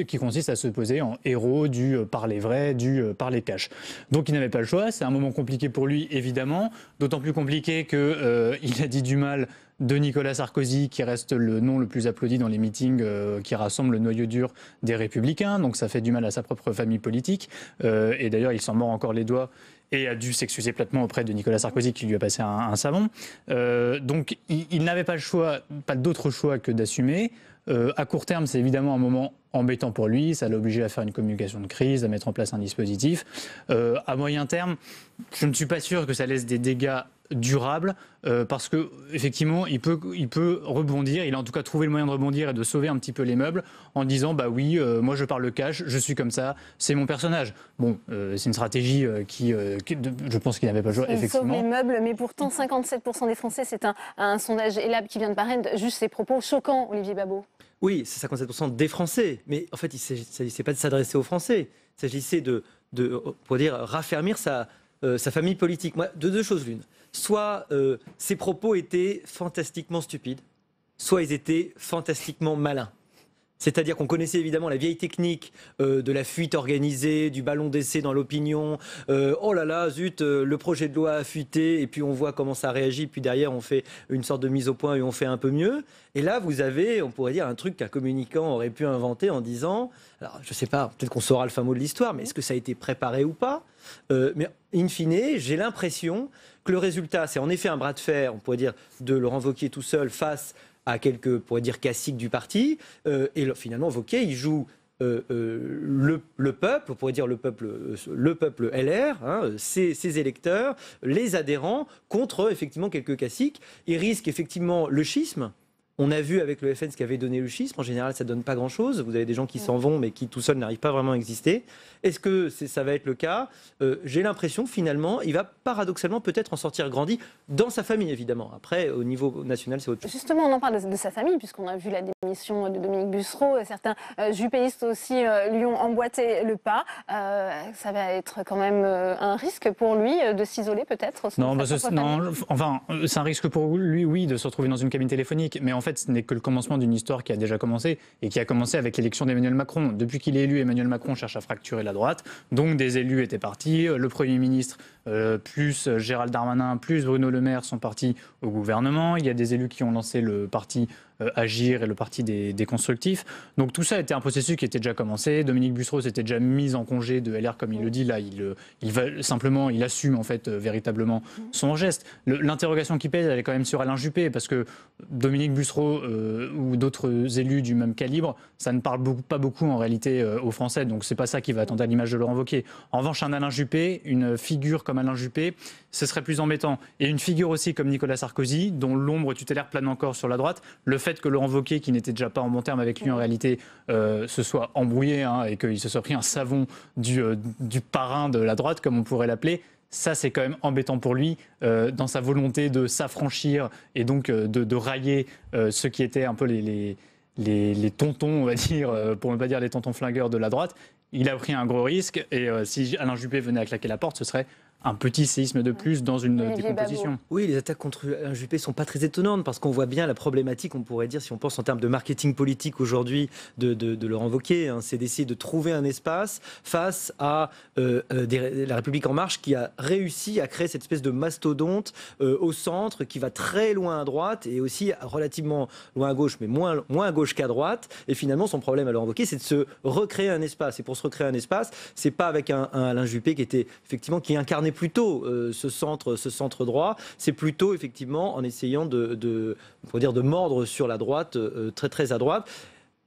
qui consiste à se poser en héros du parler vrai, du parler cash. Donc il n'avait pas le choix, c'est un moment compliqué pour lui évidemment, d'autant plus compliqué qu'il a dit du mal de Nicolas Sarkozy, qui reste le nom le plus applaudi dans les meetings qui rassemblent le noyau dur des Républicains. Donc ça fait du mal à sa propre famille politique. Et d'ailleurs, il s'en mord encore les doigts et a dû s'excuser platement auprès de Nicolas Sarkozy qui lui a passé un savon. Donc il n'avait pas le choix, pas d'autre choix que d'assumer. À court terme, c'est évidemment un moment embêtant pour lui. Ça l'a obligé à faire une communication de crise, à mettre en place un dispositif. À moyen terme, je ne suis pas sûr que ça laisse des dégâts durables parce que effectivement il peut rebondir, il a en tout cas trouvé le moyen de rebondir et de sauver un petit peu les meubles en disant bah oui moi je parle cash, je suis comme ça, c'est mon personnage. Bon c'est une stratégie je pense qu'il n'avait pas joué effectivement. Sauve les meubles, mais pourtant 57% des Français, c'est un sondage ELAB qui vient de paraître, juste ces propos choquants, Olivier Babot. Oui, c'est 57% des Français, mais en fait il ne s'agissait pas de s'adresser aux Français, il s'agissait de pour dire raffermir sa famille politique. Moi, de deux choses l'une. Soit ces propos étaient fantastiquement stupides, soit ils étaient fantastiquement malins. C'est-à-dire qu'on connaissait évidemment la vieille technique de la fuite organisée, du ballon d'essai dans l'opinion. Oh là là, zut, le projet de loi a fuité, et puis on voit comment ça réagit, puis derrière on fait une sorte de mise au point et on fait un peu mieux. Et là, vous avez, on pourrait dire, un truc qu'un communicant aurait pu inventer en disant, alors je ne sais pas, peut-être qu'on saura le fin mot de l'histoire, mais est-ce que ça a été préparé ou pas ? Mais in fine, j'ai l'impression que le résultat, c'est en effet un bras de fer, on pourrait dire, de Laurent Wauquiez tout seul face à quelques, on pourrait dire, classiques du parti. Et finalement, Wauquiez, il joue le peuple, on pourrait dire le peuple LR, hein, ses électeurs, les adhérents, contre effectivement quelques classiques. Il risque effectivement le schisme. On a vu avec le FN ce qu'avait donné le schisme. En général, ça ne donne pas grand-chose. Vous avez des gens qui s'en vont, mais qui tout seuls n'arrivent pas vraiment à exister. Est-ce que ça va être le cas ? J'ai l'impression que finalement, il va paradoxalement peut-être en sortir grandi dans sa famille, évidemment. Après, au niveau national, c'est autre chose. Justement, on en parle de sa famille, puisqu'on a vu la démission de Dominique Bussereau. Certains juppéistes aussi lui ont emboîté le pas. Ça va être quand même un risque pour lui de s'isoler peut-être. Non, c'est un risque pour lui, oui, de se retrouver dans une cabine téléphonique. Mais en fait, ce n'est que le commencement d'une histoire qui a déjà commencé et qui a commencé avec l'élection d'Emmanuel Macron. Depuis qu'il est élu, Emmanuel Macron cherche à fracturer la droite. Donc des élus étaient partis. Le Premier ministre, plus Gérald Darmanin, plus Bruno Le Maire sont partis au gouvernement. Il y a des élus qui ont lancé le parti Agir et le parti des constructifs. Donc tout ça était un processus qui était déjà commencé. Dominique Bussereau s'était déjà mis en congé de LR, comme il le dit. Là, il assume en fait véritablement son geste. L'interrogation qui pèse, elle est quand même sur Alain Juppé, parce que Dominique Bussereau ou d'autres élus du même calibre, ça ne parle pas beaucoup en réalité aux Français. Donc c'est pas ça qui va attendre à l'image de Laurent Wauquiez. En revanche, un Alain Juppé, une figure comme Alain Juppé, ce serait plus embêtant. Et une figure aussi comme Nicolas Sarkozy, dont l'ombre tutélaire plane encore sur la droite. Le fait que Laurent Wauquiez, qui n'était déjà pas en bon terme avec lui en réalité, se soit embrouillé et qu'il se soit pris un savon du parrain de la droite, comme on pourrait l'appeler, ça c'est quand même embêtant pour lui dans sa volonté de s'affranchir et donc de railler ceux qui étaient un peu les tontons, on va dire, pour ne pas dire les tontons flingueurs de la droite. Il a pris un gros risque et si Alain Juppé venait à claquer la porte, ce serait un petit séisme de plus dans une décomposition. Oui, les attaques contre Alain Juppé ne sont pas très étonnantes parce qu'on voit bien la problématique, on pourrait dire, si on pense en termes de marketing politique aujourd'hui de Laurent Wauquiez, hein, c'est d'essayer de trouver un espace face à la République En Marche qui a réussi à créer cette espèce de mastodonte au centre qui va très loin à droite et aussi relativement loin à gauche, mais moins à gauche qu'à droite. Et finalement, son problème à Laurent Wauquiez, c'est de se recréer un espace. Et pour se recréer un espace, c'est pas avec un Alain Juppé qui incarnait plutôt ce centre droit, c'est plutôt effectivement en essayant de mordre sur la droite, très très à droite.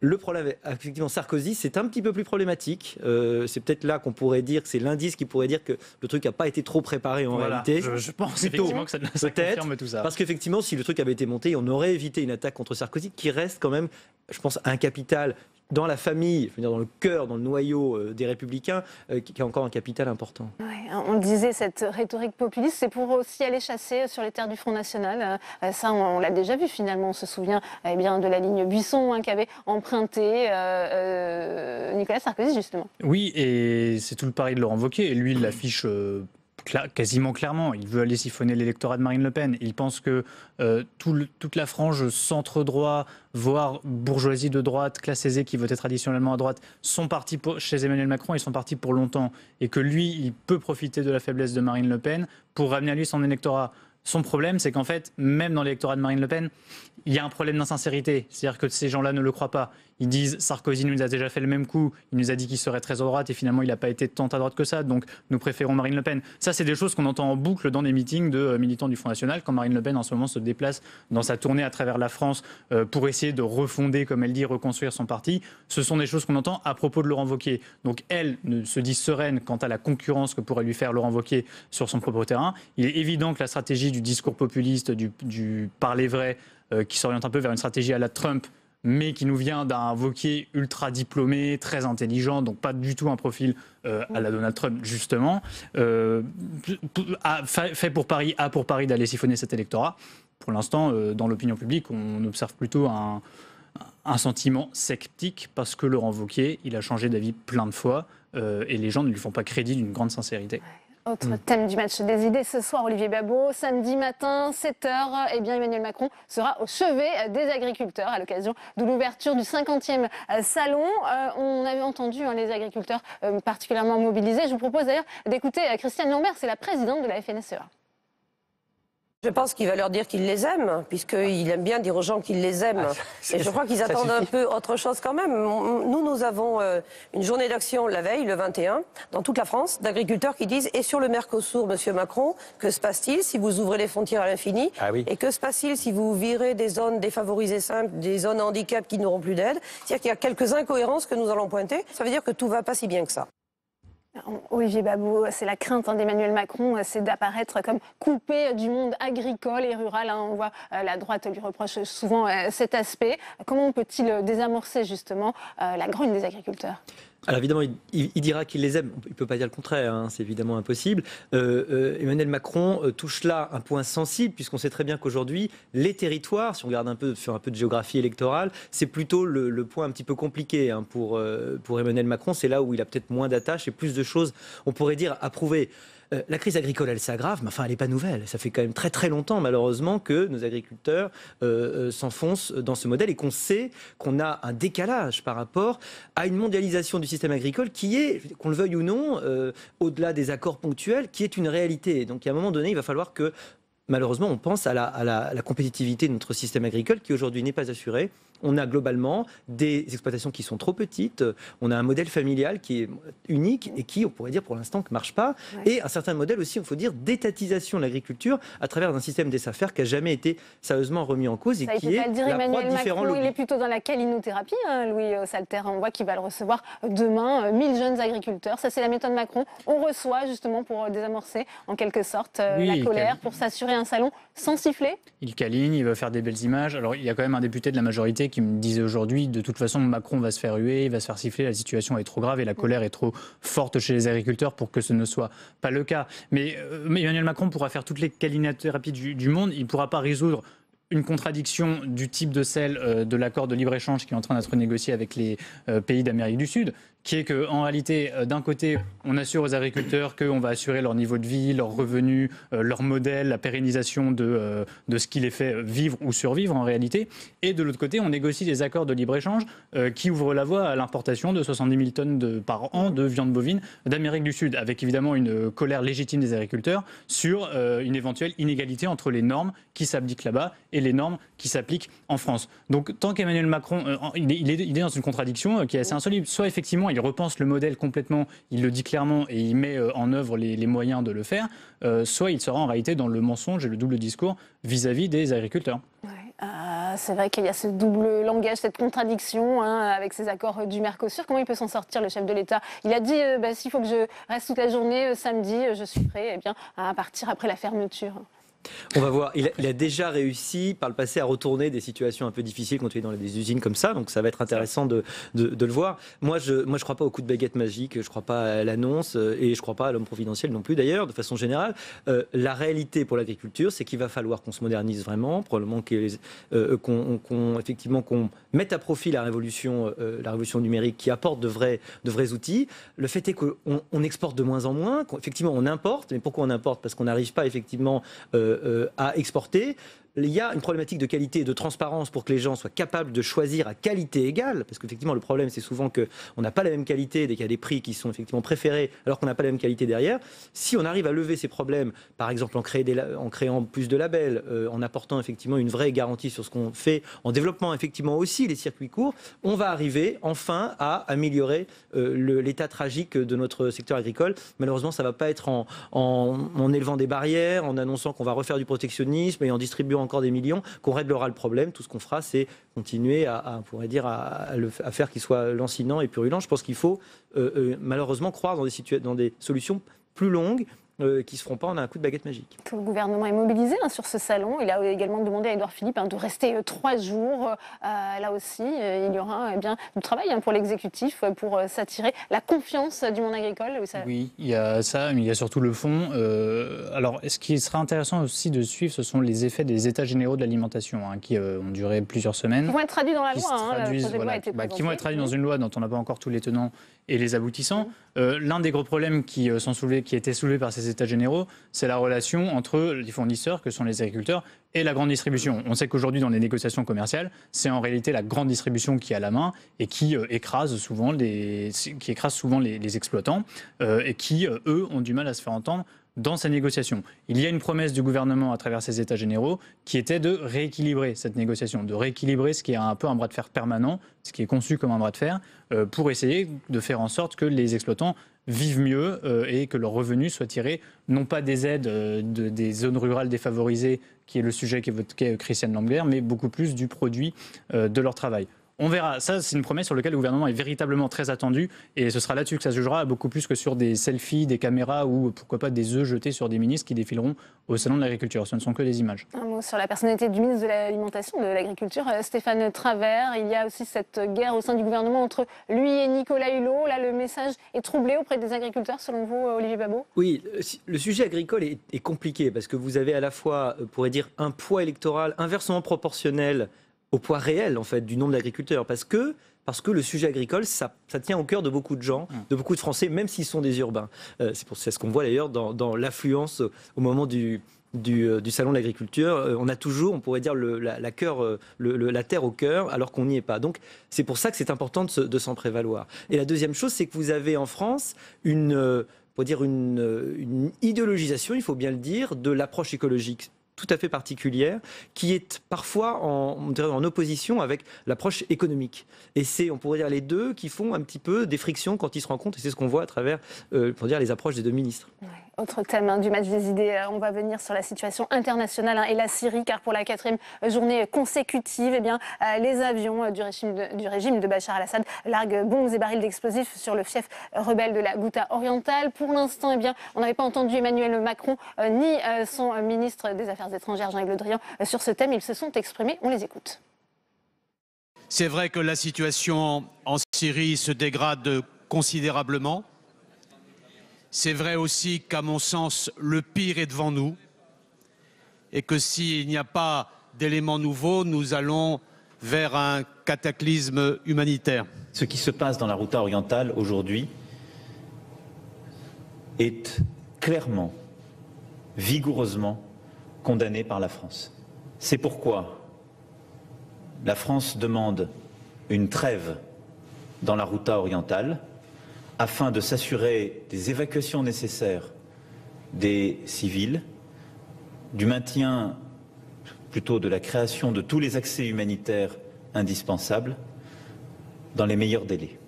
Le problème, effectivement, Sarkozy, c'est un petit peu plus problématique. C'est peut-être là qu'on pourrait dire que c'est l'indice qui pourrait dire que le truc n'a pas été trop préparé en réalité. Je pense effectivement que ça confirme tout ça. Parce qu'effectivement, si le truc avait été monté, on aurait évité une attaque contre Sarkozy qui reste quand même, je pense, un capital dans la famille, je veux dire dans le cœur, dans le noyau des Républicains, qui a encore un capital important. Ouais, on disait, cette rhétorique populiste, c'est pour aussi aller chasser sur les terres du Front National. Ça, on l'a déjà vu finalement. On se souvient de la ligne Buisson qu'avait emprunté Nicolas Sarkozy, justement. Oui, et c'est tout le pari de Laurent Wauquiez. Et lui, il l'affiche quasiment clairement. Il veut aller siphonner l'électorat de Marine Le Pen. Il pense que toute la frange centre-droit, voire bourgeoisie de droite, classe aisée qui votait traditionnellement à droite, sont partis chez Emmanuel Macron, ils sont partis pour longtemps. Et que lui, il peut profiter de la faiblesse de Marine Le Pen pour ramener à lui son électorat. Son problème, c'est qu'en fait, même dans l'électorat de Marine Le Pen, il y a un problème d'insincérité. C'est-à-dire que ces gens-là ne le croient pas. Ils disent Sarkozy nous a déjà fait le même coup, il nous a dit qu'il serait très à droite et finalement il n'a pas été tant à droite que ça, donc nous préférons Marine Le Pen. Ça, c'est des choses qu'on entend en boucle dans des meetings de militants du Front National quand Marine Le Pen en ce moment se déplace dans sa tournée à travers la France pour essayer de refonder, comme elle dit, reconstruire son parti. Ce sont des choses qu'on entend à propos de Laurent Wauquiez. Donc elle se dit sereine quant à la concurrence que pourrait lui faire Laurent Wauquiez sur son propre terrain. Il est évident que la stratégie du discours populiste, du parler vrai, qui s'oriente un peu vers une stratégie à la Trump, mais qui nous vient d'un Wauquiez ultra diplômé, très intelligent, donc pas du tout un profil à la Donald Trump, justement, fait pour Paris, d'aller siphonner cet électorat. Pour l'instant, dans l'opinion publique, on observe plutôt un sentiment sceptique, parce que Laurent Wauquiez, il a changé d'avis plein de fois, et les gens ne lui font pas crédit d'une grande sincérité. Autre thème du match des idées ce soir, Olivier Babot, samedi matin, 7h, Emmanuel Macron sera au chevet des agriculteurs à l'occasion de l'ouverture du 50e salon. On avait entendu les agriculteurs particulièrement mobilisés. Je vous propose d'ailleurs d'écouter Christiane Lambert, c'est la présidente de la FNSEA. Je pense qu'il va leur dire qu'il les aime, puisqu'il aime bien dire aux gens qu'il les aime. Et je crois qu'ils attendent un peu autre chose quand même. Nous avons une journée d'action la veille, le 21, dans toute la France, d'agriculteurs qui disent « Et sur le Mercosur, Monsieur Macron, que se passe-t-il si vous ouvrez les frontières à l'infini Et que se passe-t-il si vous virez des zones défavorisées simples, des zones handicap qui n'auront plus d'aide ?» C'est-à-dire qu'il y a quelques incohérences que nous allons pointer. Ça veut dire que tout va pas si bien que ça. Olivier Babot, c'est la crainte d'Emmanuel Macron, c'est d'apparaître comme coupé du monde agricole et rural. On voit la droite lui reproche souvent cet aspect. Comment peut-il désamorcer justement la grogne des agriculteurs ? Alors évidemment, il dira qu'il les aime. Il ne peut pas dire le contraire, c'est évidemment impossible. Emmanuel Macron touche là un point sensible, puisqu'on sait très bien qu'aujourd'hui, les territoires, si on regarde faire un peu de géographie électorale, c'est plutôt le point un petit peu compliqué pour Emmanuel Macron. C'est là où il a peut-être moins d'attaches et plus de choses, on pourrait dire, à prouver. La crise agricole, elle s'aggrave, mais enfin, elle n'est pas nouvelle. Ça fait quand même très très longtemps, malheureusement, que nos agriculteurs s'enfoncent dans ce modèle et qu'on sait qu'on a un décalage par rapport à une mondialisation du système agricole qui est, qu'on le veuille ou non, au-delà des accords ponctuels, qui est une réalité. Donc, à un moment donné, il va falloir que, malheureusement, on pense à la compétitivité de notre système agricole qui, aujourd'hui, n'est pas assurée. On a globalement des exploitations qui sont trop petites, on a un modèle familial qui est unique et qui, on pourrait dire pour l'instant, ne marche pas, et un certain modèle aussi, il faut dire, d'étatisation de l'agriculture à travers un système des SAFER qui n'a jamais été sérieusement remis en cause et qui est la proie de différents lobbies. Il est plutôt dans la câlinothérapie, Louis Salter, on voit qu'il va le recevoir demain, 1000 jeunes agriculteurs, ça c'est la méthode Macron, on reçoit justement pour désamorcer en quelque sorte la colère, pour s'assurer un salon sans siffler. Il câline, il veut faire des belles images, alors il y a quand même un député de la majorité qui me disait aujourd'hui, de toute façon, Macron va se faire huer, il va se faire siffler, la situation est trop grave et la colère est trop forte chez les agriculteurs pour que ce ne soit pas le cas. Mais Emmanuel Macron pourra faire toutes les câlinothérapies du monde, il ne pourra pas résoudre une contradiction du type de celle de l'accord de libre-échange qui est en train d'être négocié avec les pays d'Amérique du Sud, qui est qu'en réalité, d'un côté, on assure aux agriculteurs qu'on va assurer leur niveau de vie, leurs revenus, leur modèle, la pérennisation de ce qui les fait vivre ou survivre en réalité. Et de l'autre côté, on négocie des accords de libre-échange qui ouvrent la voie à l'importation de 70 000 tonnes par an de viande bovine d'Amérique du Sud, avec évidemment une colère légitime des agriculteurs sur une éventuelle inégalité entre les normes qui s'appliquent là-bas et les normes qui s'appliquent en France. Donc tant qu'Emmanuel Macron, il est dans une contradiction qui est assez insoluble. Soit effectivement, il repense le modèle complètement, il le dit clairement et il met en œuvre les moyens de le faire, soit il sera en réalité dans le mensonge et le double discours vis-à-vis des agriculteurs. Ouais. C'est vrai qu'il y a ce double langage, cette contradiction avec ces accords du Mercosur. Comment il peut s'en sortir, le chef de l'État? Il a dit s'il faut que je reste toute la journée samedi, je suis prêt à partir après la fermeture. On va voir. Il a déjà réussi par le passé à retourner des situations un peu difficiles quand il est dans des usines comme ça. Donc ça va être intéressant de le voir. Moi, je crois pas au coup de baguette magique. Je crois pas à l'annonce et je crois pas à l'homme providentiel non plus. D'ailleurs, de façon générale, la réalité pour l'agriculture, c'est qu'il va falloir qu'on se modernise vraiment, probablement qu'on mette à profit la révolution numérique qui apporte de vrais outils. Le fait est qu'on exporte de moins en moins. Effectivement, on importe. Mais pourquoi on importe? Parce qu'on n'arrive pas effectivement à exporter. Il y a une problématique de qualité et de transparence pour que les gens soient capables de choisir à qualité égale, parce qu'effectivement le problème c'est souvent qu'on n'a pas la même qualité, dès qu'il y a des prix qui sont effectivement préférés, alors qu'on n'a pas la même qualité derrière. Si on arrive à lever ces problèmes, par exemple en créant plus de labels, en apportant effectivement une vraie garantie sur ce qu'on fait, en développant effectivement aussi les circuits courts, on va arriver enfin à améliorer l'état tragique de notre secteur agricole. Malheureusement ça ne va pas être en élevant des barrières, en annonçant qu'on va refaire du protectionnisme et en distribuant encore des millions qu'on réglera le problème. Tout ce qu'on fera, c'est continuer à faire qu'il soit lancinant et purulent. Je pense qu'il faut malheureusement croire dans des solutions plus longues qui ne se feront pas en un coup de baguette magique. Le gouvernement est mobilisé sur ce salon. Il a également demandé à Édouard Philippe de rester 3 jours. Là aussi, il y aura du travail pour l'exécutif pour s'attirer la confiance du monde agricole. Oui, il y a ça, mais il y a surtout le fond. Alors, ce qui sera intéressant aussi de suivre, ce sont les effets des états généraux de l'alimentation qui ont duré plusieurs semaines. Qui vont être traduits dans la loi. Qui vont être traduits dans une loi dont on n'a pas encore tous les tenants et les aboutissants. L'un des gros problèmes qui a été soulevé par ces états généraux, c'est la relation entre les fournisseurs, que sont les agriculteurs, et la grande distribution. On sait qu'aujourd'hui, dans les négociations commerciales, c'est en réalité la grande distribution qui a la main et qui écrase souvent les exploitants et qui, eux, ont du mal à se faire entendre dans ces négociations. Il y a une promesse du gouvernement à travers ces états généraux qui était de rééquilibrer cette négociation, de rééquilibrer ce qui est un peu un bras de fer permanent, ce qui est conçu comme un bras de fer, pour essayer de faire en sorte que les exploitants vivent mieux et que leurs revenus soient tirés non pas des aides des zones rurales défavorisées, qui est le sujet qu'évoquait Christiane Lambert, mais beaucoup plus du produit de leur travail. On verra. Ça, c'est une promesse sur laquelle le gouvernement est véritablement très attendu. Et ce sera là-dessus que ça se jugera, beaucoup plus que sur des selfies, des caméras ou pourquoi pas des œufs jetés sur des ministres qui défileront au salon de l'agriculture. Ce ne sont que des images. Un mot sur la personnalité du ministre de l'Alimentation, de l'Agriculture, Stéphane Travert. Il y a aussi cette guerre au sein du gouvernement entre lui et Nicolas Hulot. Là, le message est troublé auprès des agriculteurs, selon vous, Olivier Babot? Oui, le sujet agricole est compliqué parce que vous avez à la fois, on pourrait dire, un poids électoral inversement proportionnel au poids réel en fait du nombre d'agriculteurs parce que le sujet agricole ça tient au cœur de beaucoup de gens, de beaucoup de Français, même s'ils sont des urbains. C'est ce qu'on voit d'ailleurs dans l'affluence au moment du salon de l'agriculture. On a toujours, on pourrait dire, la terre au cœur, alors qu'on n'y est pas. Donc c'est pour ça que c'est important de s'en prévaloir. Et la deuxième chose, c'est que vous avez en France une idéologisation, il faut bien le dire, de l'approche écologique tout à fait particulière, qui est parfois en opposition avec l'approche économique. Et c'est, on pourrait dire, les deux qui font un petit peu des frictions quand ils se rencontrent, et c'est ce qu'on voit à travers pour dire, les approches des deux ministres. Ouais. Autre thème du match des idées, on va venir sur la situation internationale et la Syrie, car pour la 4e journée consécutive, les avions du régime de Bachar al-Assad larguent bombes et barils d'explosifs sur le fief rebelle de la Ghouta orientale. Pour l'instant, on n'avait pas entendu Emmanuel Macron ni son ministre des Affaires étrangères, Jean-Yves Le Drian, sur ce thème. Ils se sont exprimés, on les écoute. C'est vrai que la situation en Syrie se dégrade considérablement. C'est vrai aussi qu'à mon sens, le pire est devant nous et que s'il n'y a pas d'éléments nouveaux, nous allons vers un cataclysme humanitaire. Ce qui se passe dans la Ghouta orientale aujourd'hui est clairement, vigoureusement condamné par la France. C'est pourquoi la France demande une trêve dans la Ghouta orientale afin de s'assurer des évacuations nécessaires des civils, du maintien, plutôt de la création de tous les accès humanitaires indispensables dans les meilleurs délais.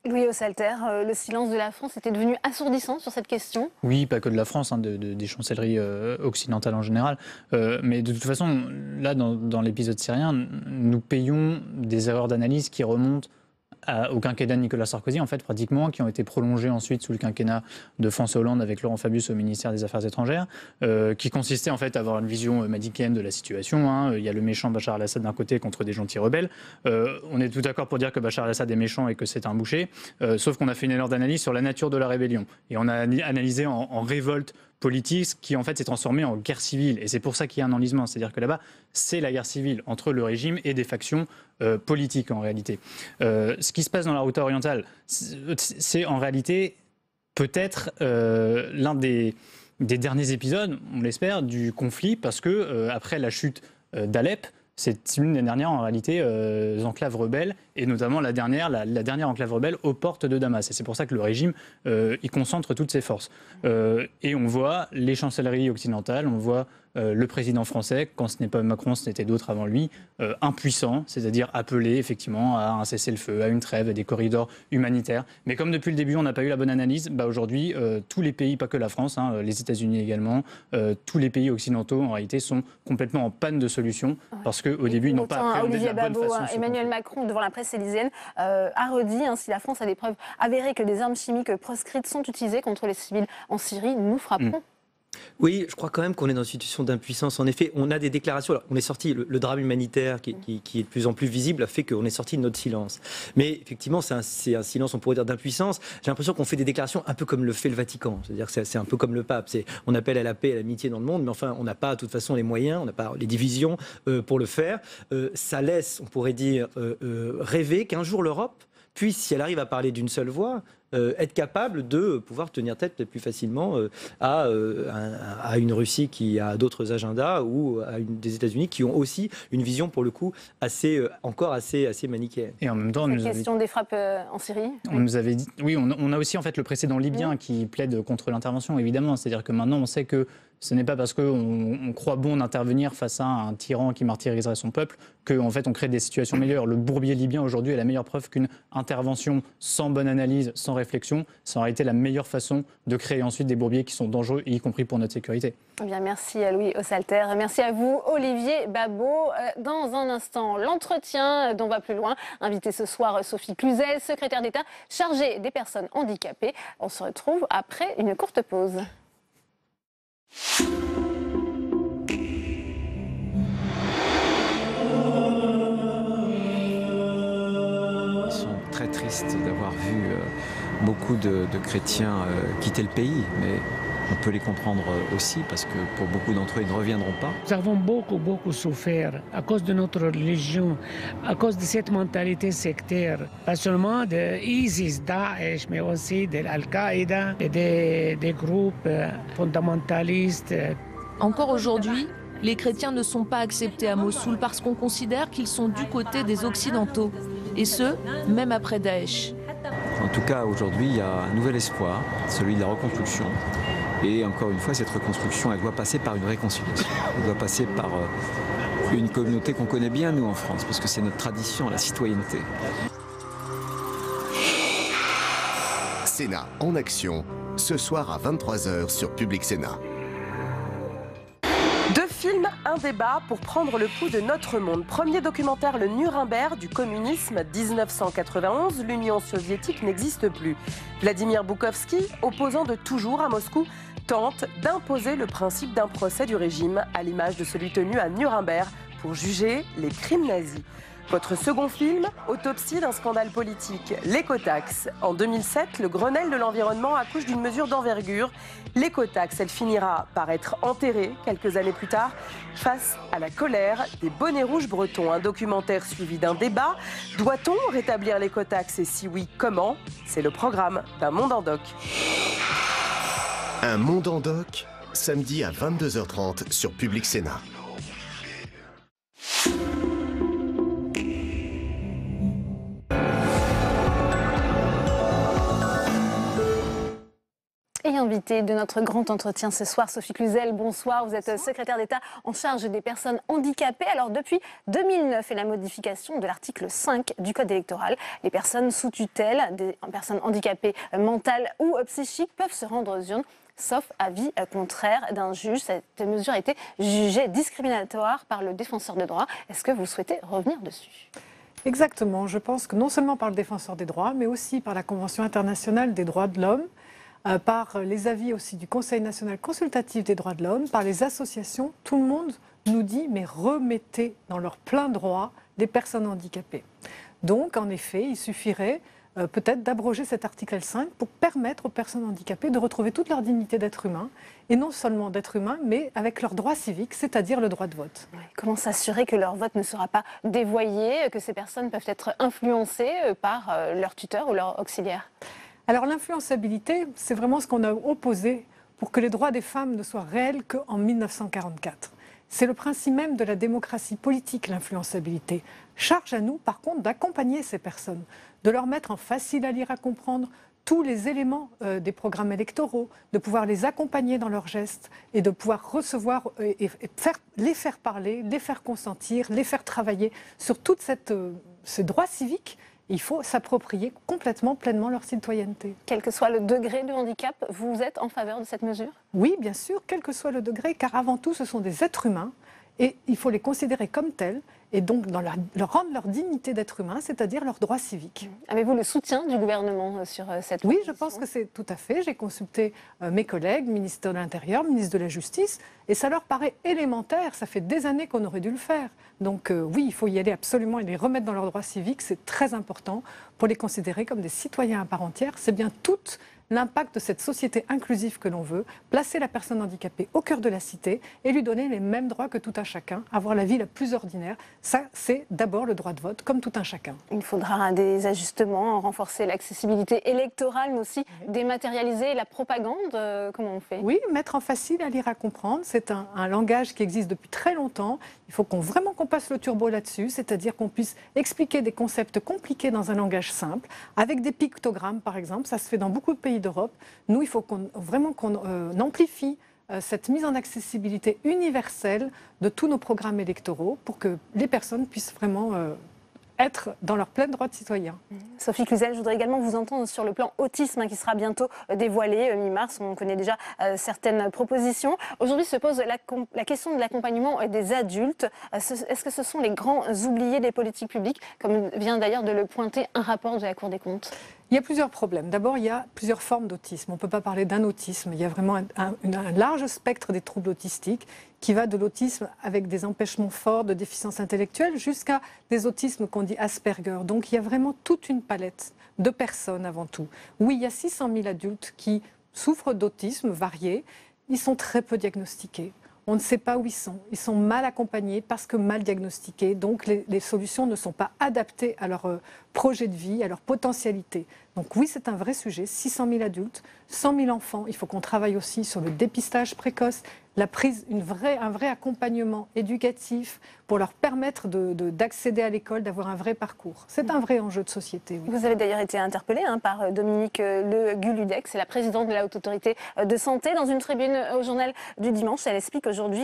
Louis Ossalter, le silence de la France était devenu assourdissant sur cette question. Oui, pas que de la France, hein, des chancelleries occidentales en général. Mais de toute façon, là, dans l'épisode syrien, nous payons des erreurs d'analyse qui remontent au quinquennat de Nicolas Sarkozy, en fait, pratiquement, qui ont été prolongés ensuite sous le quinquennat de François Hollande avec Laurent Fabius au ministère des Affaires étrangères, qui consistait en fait à avoir une vision manichéenne de la situation. Hein. Il y a le méchant Bachar al-Assad d'un côté contre des gentils rebelles. On est tout d'accord pour dire que Bachar al-Assad est méchant et que c'est un boucher, sauf qu'on a fait une erreur d'analyse sur la nature de la rébellion. Et on a analysé en révolte politique qui en fait s'est transformée en guerre civile. Et c'est pour ça qu'il y a un enlisement. C'est-à-dire que là-bas, c'est la guerre civile entre le régime et des factions politiques en réalité. Ce qui se passe dans la Ghouta orientale, c'est en réalité peut-être l'un des derniers épisodes, on l'espère, du conflit, parce que après la chute d'Alep, c'est l'une des dernières, en réalité, enclaves rebelles, et notamment la dernière enclave rebelle aux portes de Damas. Et c'est pour ça que le régime y concentre toutes ses forces. Et on voit les chancelleries occidentales, on voit le président français, quand ce n'est pas Macron, ce n'était d'autres avant lui, impuissant, c'est-à-dire appelé effectivement à un cessez-le-feu, à une trêve, à des corridors humanitaires. Mais comme depuis le début, on n'a pas eu la bonne analyse, aujourd'hui, tous les pays, pas que la France, hein, les États-Unis également, tous les pays occidentaux, en réalité, sont complètement en panne de solutions, parce qu'au début, ils n'ont pas appréhendé de la bonne façon. Emmanuel Macron, devant la presse élyséenne, a redit, si la France a des preuves avérées que des armes chimiques proscrites sont utilisées contre les civils en Syrie, nous frapperons. Oui, je crois quand même qu'on est dans une situation d'impuissance. En effet, on a des déclarations. Alors, on est sorti, le drame humanitaire qui est de plus en plus visible a fait qu'on est sorti de notre silence. Mais effectivement, c'est un silence, on pourrait dire, d'impuissance. J'ai l'impression qu'on fait des déclarations un peu comme le fait le Vatican. C'est-à-dire que c'est un peu comme le pape. On appelle à la paix et à l'amitié dans le monde, mais enfin, on n'a pas de toute façon les moyens, on n'a pas les divisions pour le faire. Ça laisse, on pourrait dire, rêver qu'un jour l'Europe puisse, si elle arrive à parler d'une seule voix, être capable de pouvoir tenir tête peut-être plus facilement à une Russie qui a d'autres agendas ou à des États-Unis qui ont aussi une vision pour le coup encore assez manichéenne. Et en même temps, la question des frappes en Syrie. On nous avait dit, oui, on a aussi en fait le précédent libyen qui plaide contre l'intervention, évidemment. C'est-à-dire que maintenant on sait que ce n'est pas parce qu'on croit bon d'intervenir face à un tyran qui martyriserait son peuple qu'en fait on crée des situations meilleures. Le bourbier libyen aujourd'hui est la meilleure preuve qu'une intervention sans bonne analyse, sans réflexion, c'est en réalité la meilleure façon de créer ensuite des bourbiers qui sont dangereux, y compris pour notre sécurité. Eh bien, merci à Louis Ossalter, merci à vous Olivier Babot. Dans un instant, l'entretien dont va plus loin. Invité ce soir Sophie Cluzel, secrétaire d'État chargée des personnes handicapées. On se retrouve après une courte pause. Ils sont très tristes d'avoir vu beaucoup de chrétiens quitter le pays, mais on peut les comprendre aussi parce que pour beaucoup d'entre eux, ils ne reviendront pas. Nous avons beaucoup souffert à cause de notre religion, à cause de cette mentalité sectaire, pas seulement de ISIS, Daesh, mais aussi de Al-Qaïda et des groupes fondamentalistes. Encore aujourd'hui, les chrétiens ne sont pas acceptés à Mossoul parce qu'on considère qu'ils sont du côté des Occidentaux, et ce, même après Daesh. En tout cas, aujourd'hui, il y a un nouvel espoir, celui de la reconstruction. Et encore une fois, cette reconstruction, elle doit passer par une réconciliation. Elle doit passer par une communauté qu'on connaît bien, nous, en France, parce que c'est notre tradition, la citoyenneté. Sénat en action, ce soir à 23h sur Public Sénat. Deux films, un débat pour prendre le pouls de notre monde. Premier documentaire, le Nuremberg du communisme, 1991, l'Union soviétique n'existe plus. Vladimir Boukhovski, opposant de toujours à Moscou, tente d'imposer le principe d'un procès du régime à l'image de celui tenu à Nuremberg pour juger les crimes nazis. Votre second film, autopsie d'un scandale politique, l'écotaxe. En 2007, le Grenelle de l'environnement accouche d'une mesure d'envergure. L'écotaxe, elle finira par être enterrée quelques années plus tard face à la colère des bonnets rouges bretons. Un documentaire suivi d'un débat. Doit-on rétablir l'écotaxe et si oui, comment? C'est le programme d'Un Monde en Doc. Un Monde en Doc, samedi à 22h30 sur Public Sénat. Et invitée de notre grand entretien ce soir, Sophie Cluzel, bonsoir. Vous êtes secrétaire d'État en charge des personnes handicapées. Alors depuis 2009 et la modification de l'article 5 du Code électoral, les personnes sous tutelle, des personnes handicapées mentales ou psychiques peuvent se rendre aux urnes, sauf avis contraire d'un juge. Cette mesure a été jugée discriminatoire par le défenseur des droits. Est-ce que vous souhaitez revenir dessus ? Exactement. Je pense que non seulement par le défenseur des droits, mais aussi par la Convention internationale des droits de l'homme, par les avis aussi du Conseil national consultatif des droits de l'homme, par les associations, tout le monde nous dit mais remettez dans leur plein droit les personnes handicapées. Donc en effet, il suffirait peut-être d'abroger cet article 5 pour permettre aux personnes handicapées de retrouver toute leur dignité d'être humain, et non seulement d'être humain, mais avec leur droit civique, c'est-à-dire le droit de vote. Comment s'assurer que leur vote ne sera pas dévoyé, que ces personnes peuvent être influencées par leur tuteur ou leur auxiliaire ? Alors l'influençabilité, c'est vraiment ce qu'on a opposé pour que les droits des femmes ne soient réels qu'en 1944. C'est le principe même de la démocratie politique, l'influençabilité. Charge à nous, par contre, d'accompagner ces personnes, de leur mettre en facile à lire, à comprendre tous les éléments des programmes électoraux, de pouvoir les accompagner dans leurs gestes et de pouvoir recevoir et les faire parler, les faire consentir, les faire travailler sur tout ce droit civique. Il faut s'approprier complètement, pleinement leur citoyenneté. Quel que soit le degré de handicap, vous êtes en faveur de cette mesure ? Oui, bien sûr, quel que soit le degré, car avant tout, ce sont des êtres humains et il faut les considérer comme tels et donc leur rendre leur dignité d'être humain, c'est-à-dire leurs droits civiques. Avez-vous le soutien du gouvernement sur cette Oui, je pense que c'est tout à fait. J'ai consulté mes collègues, ministre de l'Intérieur, ministre de la Justice, et ça leur paraît élémentaire. Ça fait des années qu'on aurait dû le faire. Donc oui, il faut y aller absolument et les remettre dans leurs droits civiques. C'est très important pour les considérer comme des citoyens à part entière. C'est bien toute l'impact de cette société inclusive que l'on veut, placer la personne handicapée au cœur de la cité et lui donner les mêmes droits que tout un chacun, avoir la vie la plus ordinaire. Ça, c'est d'abord le droit de vote, comme tout un chacun. Il faudra des ajustements, renforcer l'accessibilité électorale, mais aussi dématérialiser la propagande. Comment on fait ? Oui, mettre en facile à lire, à comprendre. C'est un langage qui existe depuis très longtemps. Il faut vraiment qu'on passe le turbo là-dessus, c'est-à-dire qu'on puisse expliquer des concepts compliqués dans un langage simple, avec des pictogrammes, par exemple. Ça se fait dans beaucoup de pays d'Europe. Nous, il faut qu'on amplifie cette mise en accessibilité universelle de tous nos programmes électoraux pour que les personnes puissent vraiment être dans leur plein droit de citoyen. Sophie Cluzel, je voudrais également vous entendre sur le plan autisme qui sera bientôt dévoilé mi-mars. On connaît déjà certaines propositions. Aujourd'hui se pose la question de l'accompagnement des adultes. Est-ce que ce sont les grands oubliés des politiques publiques, comme vient d'ailleurs de le pointer un rapport de la Cour des comptes ? Il y a plusieurs problèmes. D'abord, il y a plusieurs formes d'autisme. On ne peut pas parler d'un autisme. Il y a vraiment un large spectre des troubles autistiques qui va de l'autisme avec des empêchements forts de déficience intellectuelle jusqu'à des autismes qu'on dit Asperger. Donc il y a vraiment toute une palette de personnes avant tout. Oui, il y a 600 000 adultes qui souffrent d'autisme varié. Ils sont très peu diagnostiqués. On ne sait pas où ils sont. Ils sont mal accompagnés parce que mal diagnostiqués. Donc les solutions ne sont pas adaptées à leur projet de vie, à leur potentialité. Donc oui, c'est un vrai sujet. 600 000 adultes, 100 000 enfants. Il faut qu'on travaille aussi sur le dépistage précoce, la prise, un vrai accompagnement éducatif pour leur permettre d'accéder à l'école, d'avoir un vrai parcours. C'est un vrai enjeu de société. Oui. Vous avez d'ailleurs été interpellée par Dominique Le Guludec, c'est la présidente de la Haute Autorité de Santé. Dans une tribune au journal du dimanche, elle explique aujourd'hui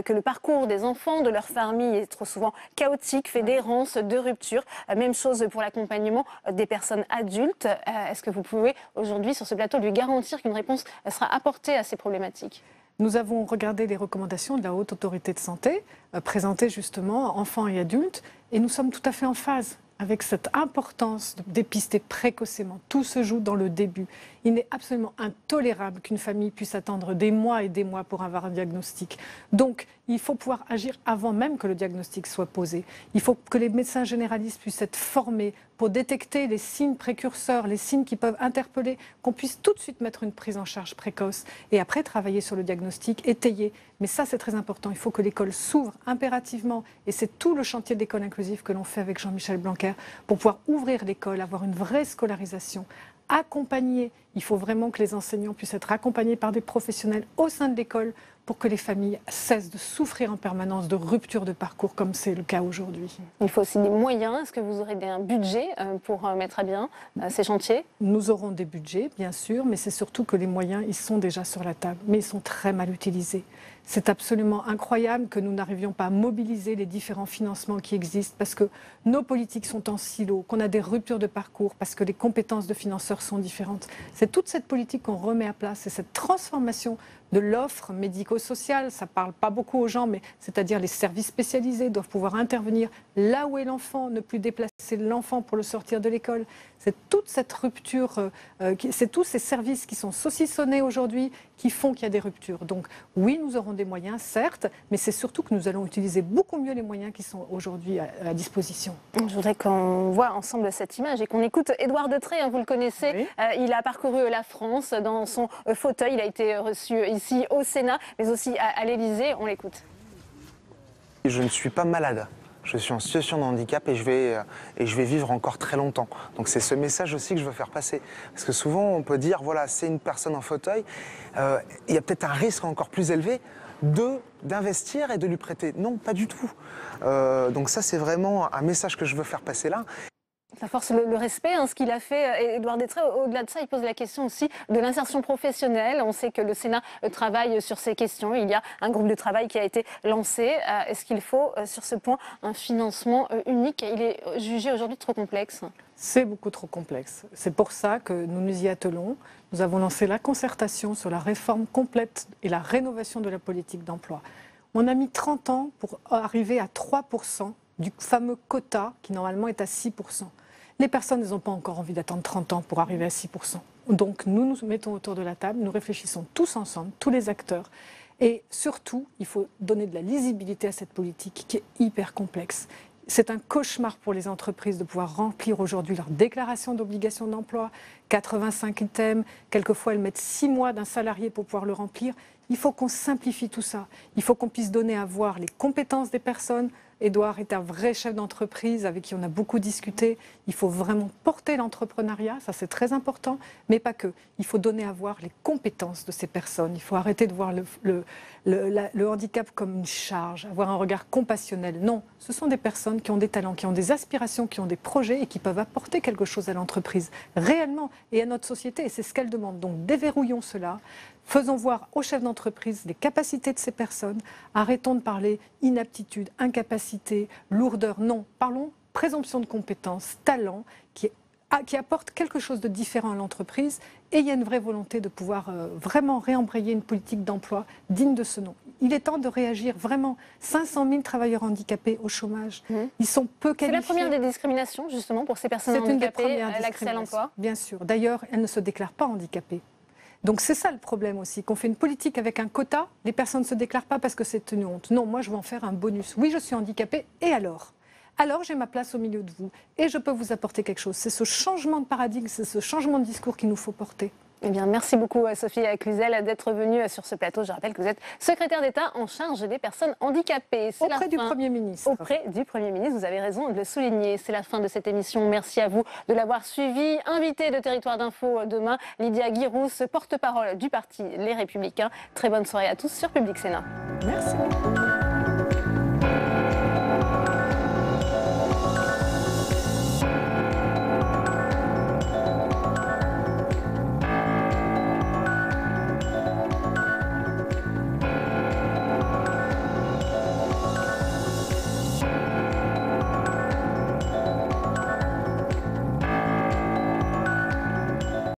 que le parcours des enfants, de leur famille est trop souvent chaotique, fait d'errance, de rupture. Même chose pour l'accompagnement des personnes adultes. Est-ce que vous pouvez aujourd'hui sur ce plateau lui garantir qu'une réponse sera apportée à ces problématiques ? Nous avons regardé les recommandations de la Haute Autorité de Santé, présentées justement enfants et adultes, et nous sommes tout à fait en phase. avec cette importance de dépister précocement. Tout se joue dans le début. Il est absolument intolérable qu'une famille puisse attendre des mois et des mois pour avoir un diagnostic. Donc, il faut pouvoir agir avant même que le diagnostic soit posé. Il faut que les médecins généralistes puissent être formés pour détecter les signes précurseurs, les signes qui peuvent interpeller, qu'on puisse tout de suite mettre une prise en charge précoce et après travailler sur le diagnostic, étayer. Mais ça, c'est très important. Il faut que l'école s'ouvre impérativement et c'est tout le chantier d'école inclusive que l'on fait avec Jean-Michel Blanquer pour pouvoir ouvrir l'école, avoir une vraie scolarisation. Accompagner, il faut vraiment que les enseignants puissent être accompagnés par des professionnels au sein de l'école pour que les familles cessent de souffrir en permanence de rupture de parcours comme c'est le cas aujourd'hui. Il faut aussi des moyens. Est-ce que vous aurez un budget pour mettre à bien ces chantiers? Nous aurons des budgets, bien sûr, mais c'est surtout que les moyens, ils sont déjà sur la table, mais ils sont très mal utilisés. C'est absolument incroyable que nous n'arrivions pas à mobiliser les différents financements qui existent parce que nos politiques sont en silo, qu'on a des ruptures de parcours, parce que les compétences de financeurs sont différentes. C'est toute cette politique qu'on remet à place, c'est cette transformation de l'offre médico-sociale. Ça ne parle pas beaucoup aux gens, mais c'est-à-dire les services spécialisés doivent pouvoir intervenir là où est l'enfant, ne plus déplacer l'enfant pour le sortir de l'école. C'est toute cette rupture, c'est tous ces services qui sont saucissonnés aujourd'hui qui font qu'il y a des ruptures. Donc oui, nous aurons des moyens, certes, mais c'est surtout que nous allons utiliser beaucoup mieux les moyens qui sont aujourd'hui à disposition. Je voudrais qu'on voit ensemble cette image et qu'on écoute Édouard Detré, hein, vous le connaissez, oui. Il a parcouru la France dans son fauteuil, il a été reçu ici au Sénat, mais aussi à l'Élysée, on l'écoute. Je ne suis pas malade. Je suis en situation de handicap et je vais vivre encore très longtemps. Donc c'est ce message aussi que je veux faire passer. Parce que souvent on peut dire, voilà, c'est une personne en fauteuil, il y a peut-être un risque encore plus élevé d'investir et de lui prêter. Non, pas du tout. Donc ça c'est vraiment un message que je veux faire passer là. Ça force le respect, hein, ce qu'il a fait. Édouard Detré, au-delà de ça, il pose la question aussi de l'insertion professionnelle. On sait que le Sénat travaille sur ces questions. Il y a un groupe de travail qui a été lancé. Est-ce qu'il faut, sur ce point, un financement unique? Il est jugé aujourd'hui trop complexe. C'est beaucoup trop complexe. C'est pour ça que nous nous y attelons. Nous avons lancé la concertation sur la réforme complète et la rénovation de la politique d'emploi. On a mis 30 ans pour arriver à 3% du fameux quota qui normalement est à 6%. Les personnes n'ont pas encore envie d'attendre 30 ans pour arriver à 6%. Donc nous nous mettons autour de la table, nous réfléchissons tous ensemble, tous les acteurs. Et surtout, il faut donner de la lisibilité à cette politique qui est hyper complexe. C'est un cauchemar pour les entreprises de pouvoir remplir aujourd'hui leur déclaration d'obligation d'emploi, 85 items, quelquefois elles mettent 6 mois d'un salarié pour pouvoir le remplir. Il faut qu'on simplifie tout ça. Il faut qu'on puisse donner à voir les compétences des personnes. Édouard est un vrai chef d'entreprise avec qui on a beaucoup discuté. Il faut vraiment porter l'entrepreneuriat, ça c'est très important, mais pas que. Il faut donner à voir les compétences de ces personnes. Il faut arrêter de voir le handicap comme une charge, avoir un regard compassionnel. Non, ce sont des personnes qui ont des talents, qui ont des aspirations, qui ont des projets et qui peuvent apporter quelque chose à l'entreprise, réellement, et à notre société. Et c'est ce qu'elle demande. Donc déverrouillons cela. Faisons voir aux chefs d'entreprise les capacités de ces personnes. Arrêtons de parler inaptitude, incapacité, lourdeur. Non, parlons présomption de compétences, talent, qui apporte quelque chose de différent à l'entreprise. Et il y a une vraie volonté de pouvoir vraiment réembrayer une politique d'emploi digne de ce nom. Il est temps de réagir vraiment. 500 000 travailleurs handicapés au chômage. Ils sont peu qualifiés. C'est la première des discriminations, justement, pour ces personnes handicapées, l'accès à l'emploi. Bien sûr. D'ailleurs, elles ne se déclarent pas handicapées. Donc c'est ça le problème aussi, qu'on fait une politique avec un quota, les personnes ne se déclarent pas parce que c'est une honte. Non, moi je veux en faire un bonus. Oui, je suis handicapée, et alors ? Alors j'ai ma place au milieu de vous, et je peux vous apporter quelque chose. C'est ce changement de paradigme, c'est ce changement de discours qu'il nous faut porter. Eh bien, merci beaucoup Sophie Cluzel d'être venue sur ce plateau. Je rappelle que vous êtes secrétaire d'État en charge des personnes handicapées. Auprès du Premier ministre. Auprès du Premier ministre, vous avez raison de le souligner. C'est la fin de cette émission. Merci à vous de l'avoir suivi. Invité de Territoire d'Info demain, Lydia Guirousse, porte-parole du parti Les Républicains. Très bonne soirée à tous sur Public Sénat. Merci beaucoup.